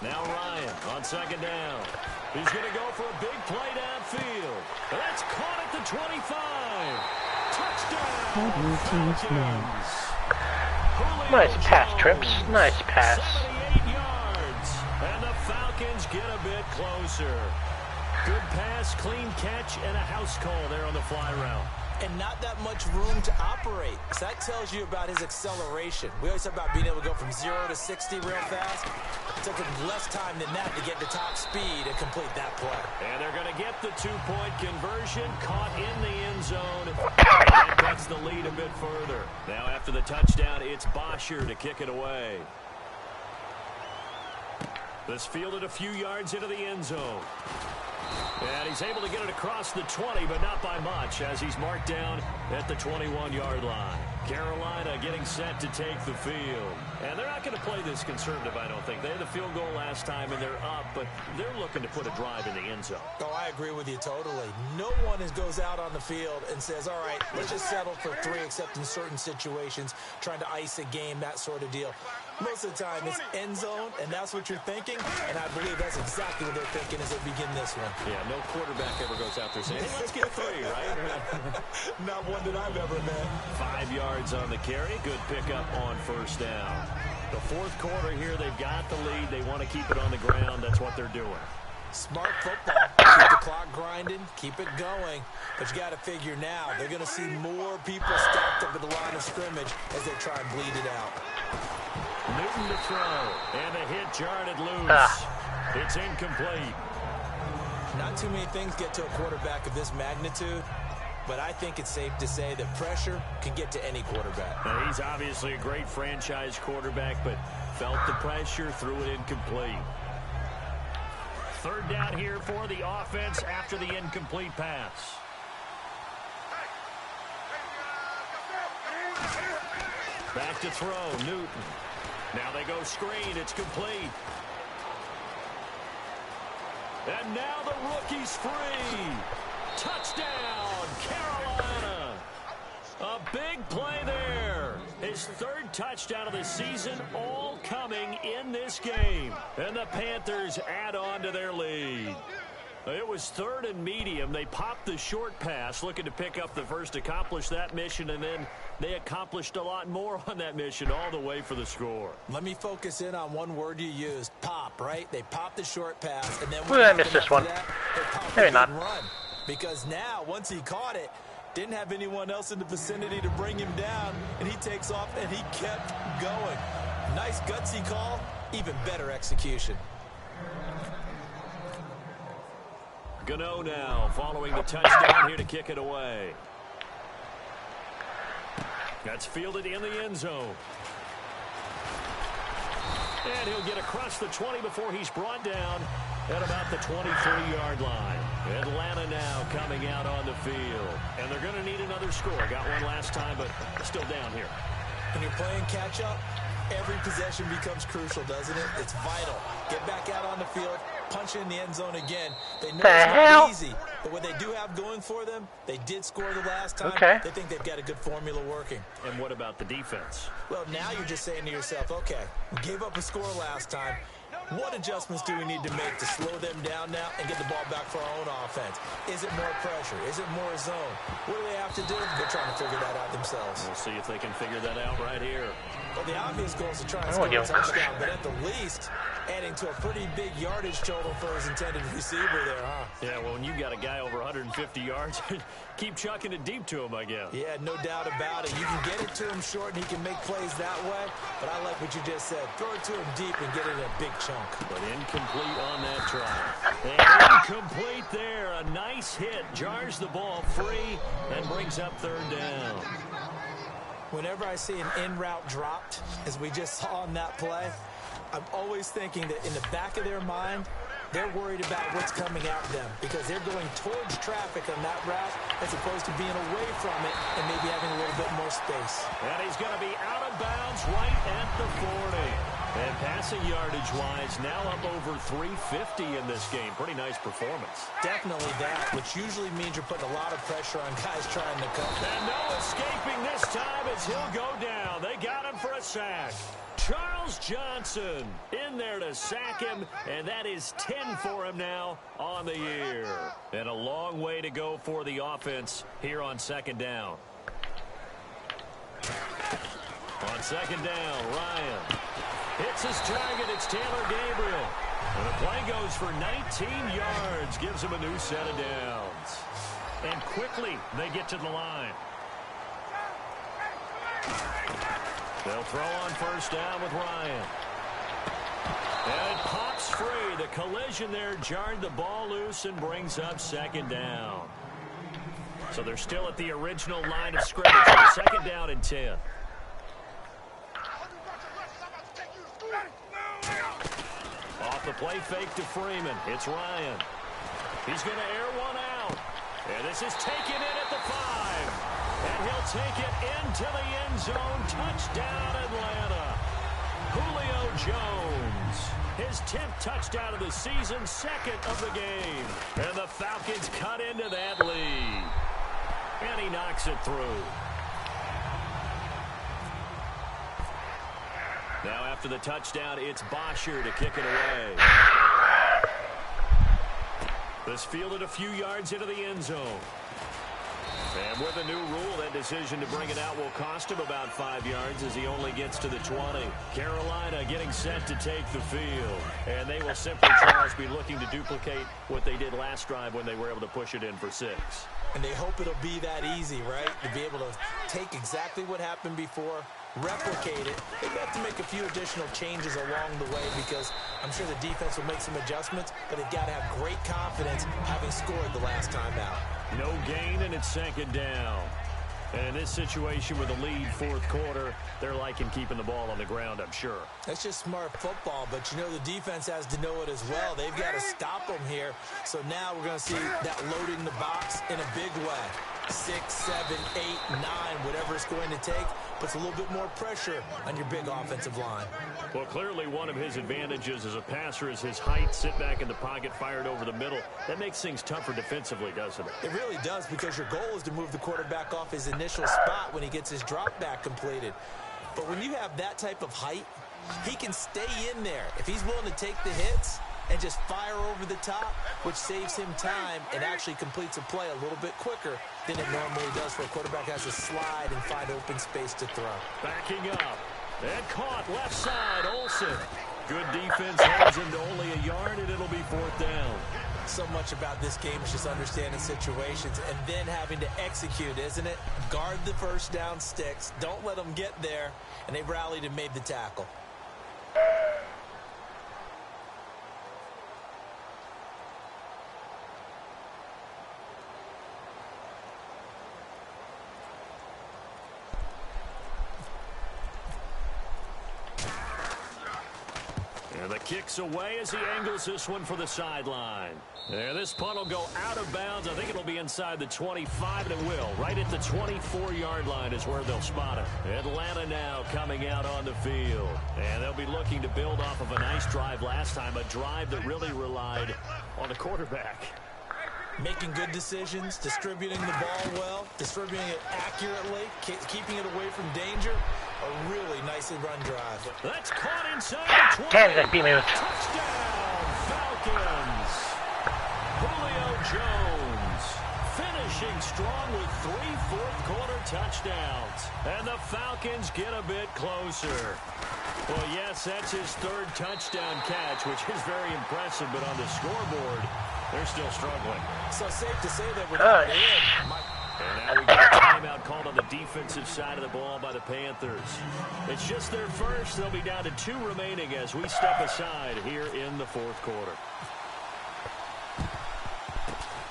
Now Ryan on 2nd down. He's going to go for a big play downfield. That's caught at the 25. Touchdown. Nice pass, Trips. Nice pass. 78 yards. And the Falcons get a bit closer. Good pass, clean catch, and a house call there on the fly route. And not that much room to operate. So that tells you about his acceleration. We always talk about being able to go from 0 to 60 real fast. It took him less time than that to get to top speed and complete that play. And they're going to get the 2-point conversion, caught in the end zone. That cuts the lead a bit further. Now after the touchdown, it's Bosher to kick it away. This fielded a few yards into the end zone. And he's able to get it across the 20, but not by much, as he's marked down at the 21-yard line. Carolina getting set to take the field. And they're not going to play this conservative, I don't think. They had the field goal last time, and they're up, but they're looking to put a drive in the end zone. Oh, I agree with you totally. No one goes out on the field and says, all right, let's just settle for 3, except in certain situations, trying to ice a game, that sort of deal. Most of the time, it's end zone, and that's what you're thinking, and I believe that's exactly what they're thinking as they begin this one. Yeah, no quarterback ever goes out there saying, hey, let's get 3, right? Not one that I've ever met. 5 yards on the carry. Good pickup on first down. The fourth quarter here, they've got the lead. They want to keep it on the ground. That's what they're doing. Smart football. Keep the clock grinding. Keep it going. But you got to figure now, they're going to see more people stacked up at the line of scrimmage as they try and bleed it out. Newton to throw. And the hit jarred loose. It's incomplete. Not too many things get to a quarterback of this magnitude, but I think it's safe to say that pressure can get to any quarterback. Now, he's obviously a great franchise quarterback, but felt the pressure, threw it incomplete. Third down here for the offense after the incomplete pass. Back to throw, Newton. Now they go screen, it's complete. And now the rookie's free. Touchdown, Carolina. A big play there. His 3rd touchdown of the season, all coming in this game. And the Panthers add on to their lead. It was 3rd and medium. They popped the short pass, looking to pick up the first, accomplish that mission, and then they accomplished a lot more on that mission all the way for the score. Let me focus in on one word you used, pop, right? They popped the short pass, and then Where did I miss this one? Maybe not. Run. Because now, once he caught it, didn't have anyone else in the vicinity to bring him down, and he takes off, and he kept going. Nice gutsy call, even better execution. Gano now following the touchdown here to kick it away. That's fielded in the end zone. And he'll get across the 20 before he's brought down at about the 23-yard line. Atlanta now coming out on the field. And they're going to need another score. Got one last time, but still down here. When you're playing catch-up, every possession becomes crucial, doesn't it? It's vital. Get back out on the field, punch in the end zone again. They know it's not easy, but what they do have going for them, they did score the last time. Okay. They think they've got a good formula working. And what about the defense? Well, now you're just saying to yourself, okay, we gave up a score last time. What adjustments do we need to make to slow them down now and get the ball back for our own offense? Is it more pressure? Is it more zone? What do they have to do? They're trying to figure that out themselves. We'll see if they can figure that out right here. Well, the obvious goal is to try and score a touchdown, but at the least, adding to a pretty big yardage total for his intended receiver there, huh? Yeah, well, when you got a guy over 150 yards, keep chucking it deep to him, I guess. Yeah, no doubt about it. You can get it to him short, and he can make plays that way, but I like what you just said. Throw it to him deep and get it in a big chunk. But incomplete on that try. And incomplete there. A nice hit. Jars the ball free and brings up 3rd down. Whenever I see an in-route dropped, as we just saw on that play, I'm always thinking that in the back of their mind, they're worried about what's coming at them because they're going towards traffic on that route as opposed to being away from it and maybe having a little bit more space. And he's going to be out of bounds right at the 40. And passing yardage-wise, now up over 350 in this game. Pretty nice performance. Definitely that, which usually means you're putting a lot of pressure on guys trying to come. And no escaping this time as he'll go down. They got him for a sack. Charles Johnson in there to sack him, and that is 10 for him now on the year. And a long way to go for the offense here on 2nd down. On 2nd down, Ryan hits his target. It's Taylor Gabriel. And the play goes for 19 yards. Gives him a new set of downs. And quickly, they get to the line. They'll throw on 1st down with Ryan. And it pops free. The collision there jarred the ball loose and brings up 2nd down. So they're still at the original line of scrimmage. 2nd down and 10. Off the play fake to Freeman. It's Ryan. He's going to air one out. And this is taken in at the 5. And he'll take it into the end zone. Touchdown, Atlanta. Julio Jones. His 10th touchdown of the season, 2nd of the game. And the Falcons cut into that lead. And he knocks it through. Now after the touchdown, it's Bosher to kick it away. This fielded a few yards into the end zone. And with a new rule, that decision to bring it out will cost him about 5 yards as he only gets to the 20. Carolina getting set to take the field. And they will simply, Charles, be looking to duplicate what they did last drive when they were able to push it in for 6. And they hope it'll be that easy, right? To be able to take exactly what happened before, replicate it. They have to make a few additional changes along the way because I'm sure the defense will make some adjustments, but they've got to have great confidence having scored the last time out. No gain, and it's 2nd down. And in this situation with a lead 4th quarter, they're liking keeping the ball on the ground, I'm sure. That's just smart football, but you know the defense has to know it as well. They've got to stop them here. So now we're going to see that loading the box in a big way. 6, 7, 8, 9, whatever it's going to take, puts a little bit more pressure on your big offensive line. Well, clearly one of his advantages as a passer is his height, sit back in the pocket, fired over the middle. That makes things tougher defensively, doesn't it? It really does, because your goal is to move the quarterback off his initial spot when he gets his drop back completed. But when you have that type of height, he can stay in there. If he's willing to take the hits and just fire over the top, which saves him time and actually completes a play a little bit quicker than it normally does for a quarterback has to slide and find open space to throw. Backing up. And caught left side, Olsen. Good defense, holds him to only a yard, and it'll be 4th down. So much about this game is just understanding situations and then having to execute, isn't it? Guard the first down sticks. Don't let them get there. And they rallied and made the tackle. And the kick's away as he angles this one for the sideline. And this punt will go out of bounds. I think it'll be inside the 25, and it will. Right at the 24-yard line is where they'll spot it. Atlanta now coming out on the field. And they'll be looking to build off of a nice drive last time, a drive that really relied on the quarterback. Making good decisions, distributing the ball well, distributing it accurately, keeping it away from danger. A really nicely run drive. That's caught inside the 20. Kansas beat me with Touchdown, Falcons. Julio Jones finishing strong with 3 fourth-quarter touchdowns. And the Falcons get a bit closer. Well, yes, that's his 3rd touchdown catch, which is very impressive, but on the scoreboard, they're still struggling. So safe to say that without him. And now we got a timeout called on the defensive side of the ball by the Panthers. It's just their first. They'll be down to 2 remaining as we step aside here in the 4th quarter.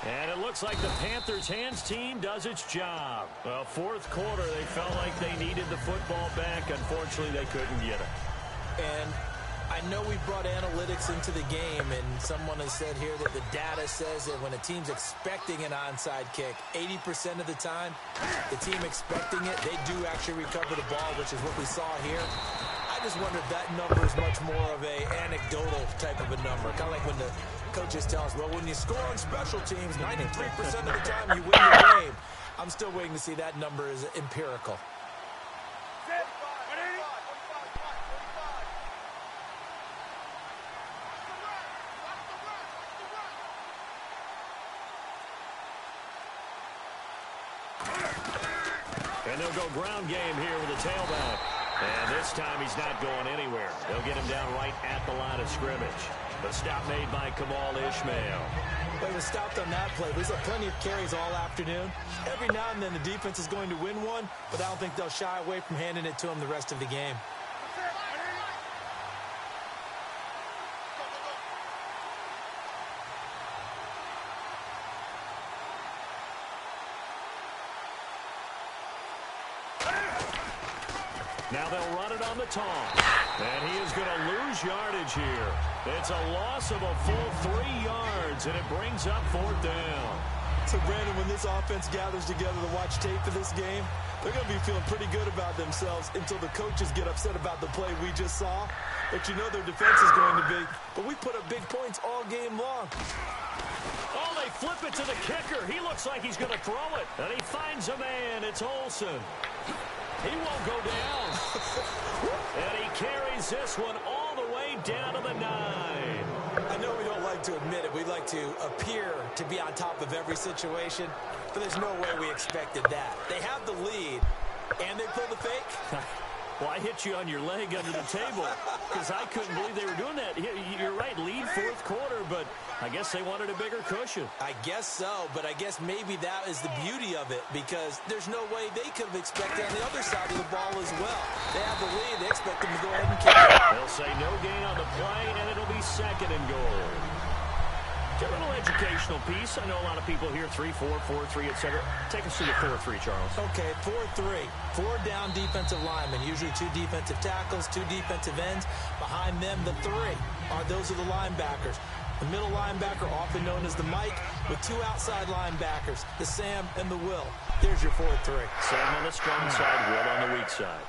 And it looks like the Panthers' hands team does its job. Well, 4th quarter, they felt like they needed the football back. Unfortunately, they couldn't get it. And I know we brought analytics into the game, and someone has said here that the data says that when a team's expecting an onside kick, 80% of the time, the team expecting it, they do actually recover the ball, which is what we saw here. I just wonder if that number is much more of a anecdotal type of a number. Kind of like when the coaches tell us, well, when you score on special teams, 93% of the time you win the game. I'm still waiting to see that number is empirical. And they'll go ground game here with a tailback. And this time he's not going anywhere. They'll get him down right at the line of scrimmage. The stop made by Kamal Ishmael. They were stopped on that play. We've had plenty of carries all afternoon. Every now and then the defense is going to win one, but I don't think they'll shy away from handing it to him the rest of the game. Now they'll run it on the taunt. And he is going to lose yardage here. It's a loss of a full 3 yards, and it brings up 4th down. So, Brandon, when this offense gathers together to watch tape for this game, they're going to be feeling pretty good about themselves until the coaches get upset about the play we just saw. But you know their defense is going to be. But we put up big points all game long. Oh, they flip it to the kicker. He looks like he's going to throw it. And he finds a man. It's Olsen. He won't go down. And he carries this one all the way down to the 9. I know we don't like to admit it. We like to appear to be on top of every situation. But there's no way we expected that. They have the lead, and they pull the fake. Well, I hit you on your leg under the table because I couldn't believe they were doing that. You're right, lead fourth quarter, but I guess they wanted a bigger cushion. I guess so, but I guess maybe that is the beauty of it because there's no way they could have expected on the other side of the ball as well. They have the lead. They expect them to go ahead and kick it. They'll say no gain on the play, and it'll be 2nd and goal. A little educational piece. I know a lot of people here, 3-4, 4-3, etc. Take us through the 4-3, Charles. Okay, 4-3. 4 down defensive linemen, usually 2 defensive tackles, 2 defensive ends. Behind them, the 3 those are the linebackers. The middle linebacker, often known as the Mike, with 2 outside linebackers, the Sam and the Will. There's your 4-3. Sam on the strong side, Will on the weak side.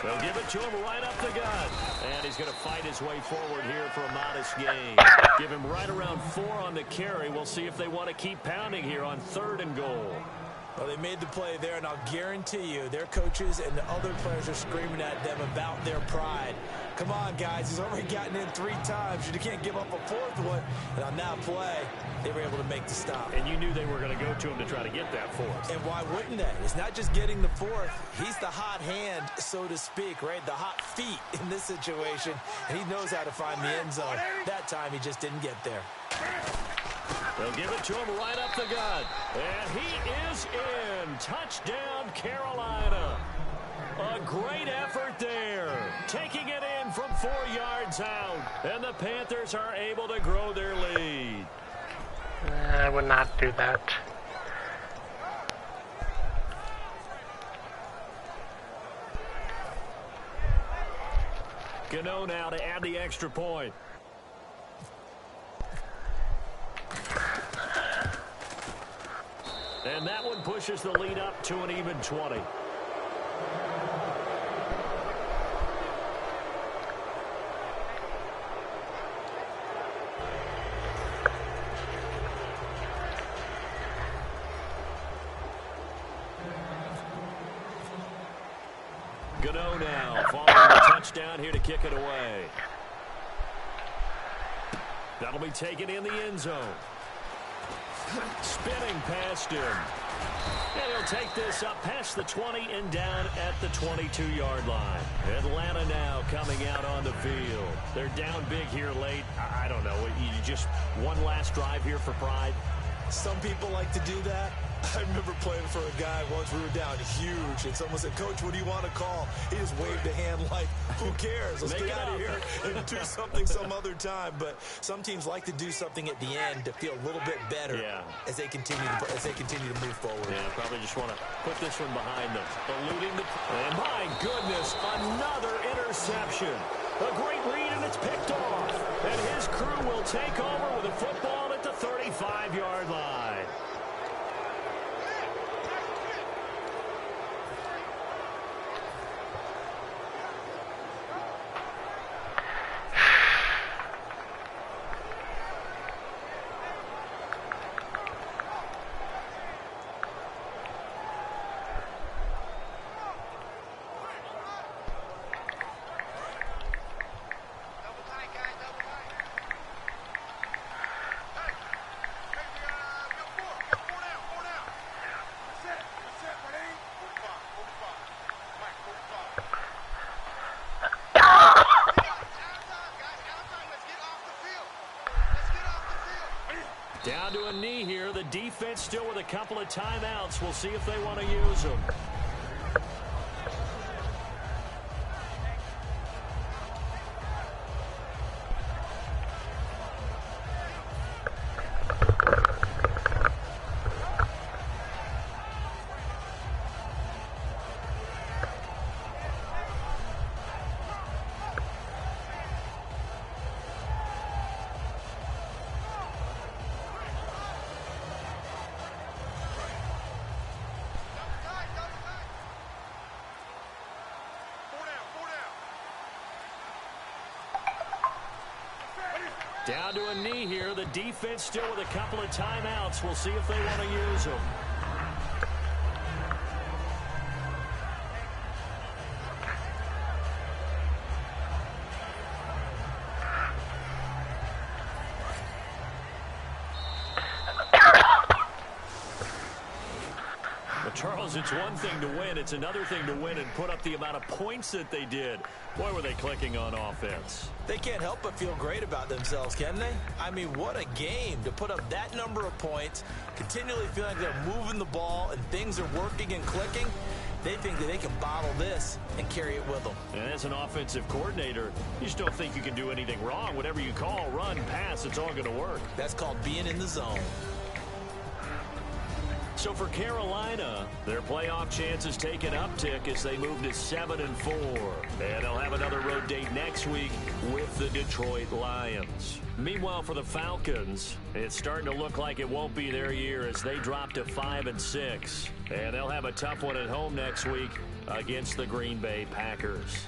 They'll give it to him right up the gut. And he's going to fight his way forward here for a modest gain. Give him right around 4 on the carry. We'll see if they want to keep pounding here on 3rd and goal. Well, they made the play there, and I'll guarantee you their coaches and the other players are screaming at them about their pride. Come on, guys. He's already gotten in 3 times. You can't give up a 4th one. And on that play, they were able to make the stop. And you knew they were going to go to him to try to get that 4th. And why wouldn't they? It's not just getting the 4th. He's the hot hand, so to speak, right? The hot feet in this situation. And he knows how to find the end zone. That time, he just didn't get there. They'll give it to him right up the gut. And he is in. Touchdown, Carolina. A great effort there. Taking it in from 4 yards out. And the Panthers are able to grow their lead. I would not do that. Gano now to add the extra point. And that one pushes the lead up to an even 20. Gano now following the touchdown here to kick it away. That'll be taken in the end zone. Spinning past him. And he'll take this up past the 20 and down at the 22-yard line. Atlanta now coming out on the field. They're down big here late. I don't know. You just one last drive here for pride. Some people like to do that. I remember playing for a guy once. We were down huge, and someone said, "Coach, what do you want to call?" He just waved a hand like, "Who cares? Let's get out of here and do something some other time." But some teams like to do something at the end to feel a little bit better as they continue to move forward. Yeah, probably just want to put this one behind them. Eluding the... And my goodness, another interception. A great read, and it's picked off. And his crew will take over with a football at the 35-yard line. Down to a knee here. The defense still with a couple of timeouts. We'll see if they want to use them. Down to a knee here. The defense still with a couple of timeouts. We'll see if they want to use them. Charles, it's one thing to win. It's another thing to win and put up the amount of points that they did. Boy, were they clicking on offense. They can't help but feel great about themselves, can they? I mean, what a game to put up that number of points, continually feeling like they're moving the ball and things are working and clicking. They think that they can bottle this and carry it with them. And as an offensive coordinator, you just don't think you can do anything wrong. Whatever you call, run, pass, it's all going to work. That's called being in the zone. So for Carolina, their playoff chances take an uptick as they move to 7-4. And they'll have another road date next week with the Detroit Lions. Meanwhile, for the Falcons, it's starting to look like it won't be their year as they drop to 5-6. And they'll have a tough one at home next week against the Green Bay Packers.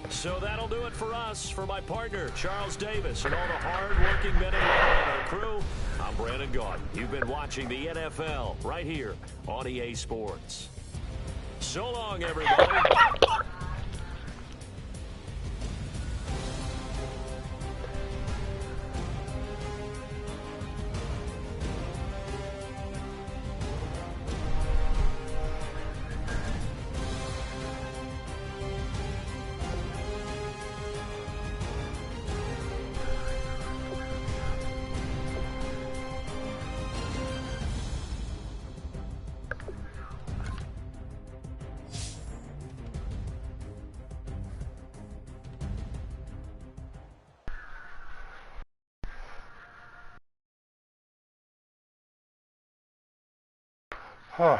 So that'll do it for us. For my partner, Charles Davis, and all the hard-working men and women on our crew, I'm Brandon Gaudin. You've been watching the NFL right here on EA Sports. So long, everybody. Huh.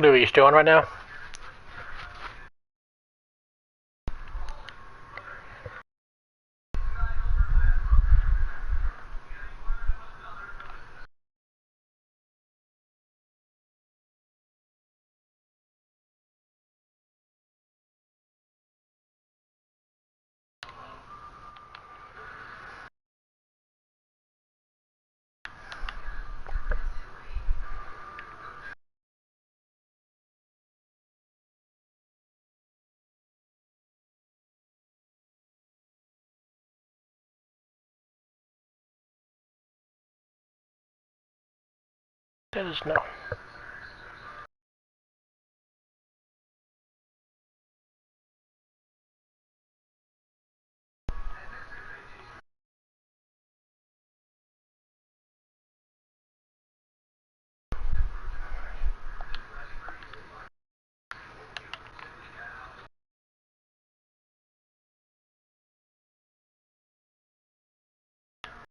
Are you still on right now? That is no.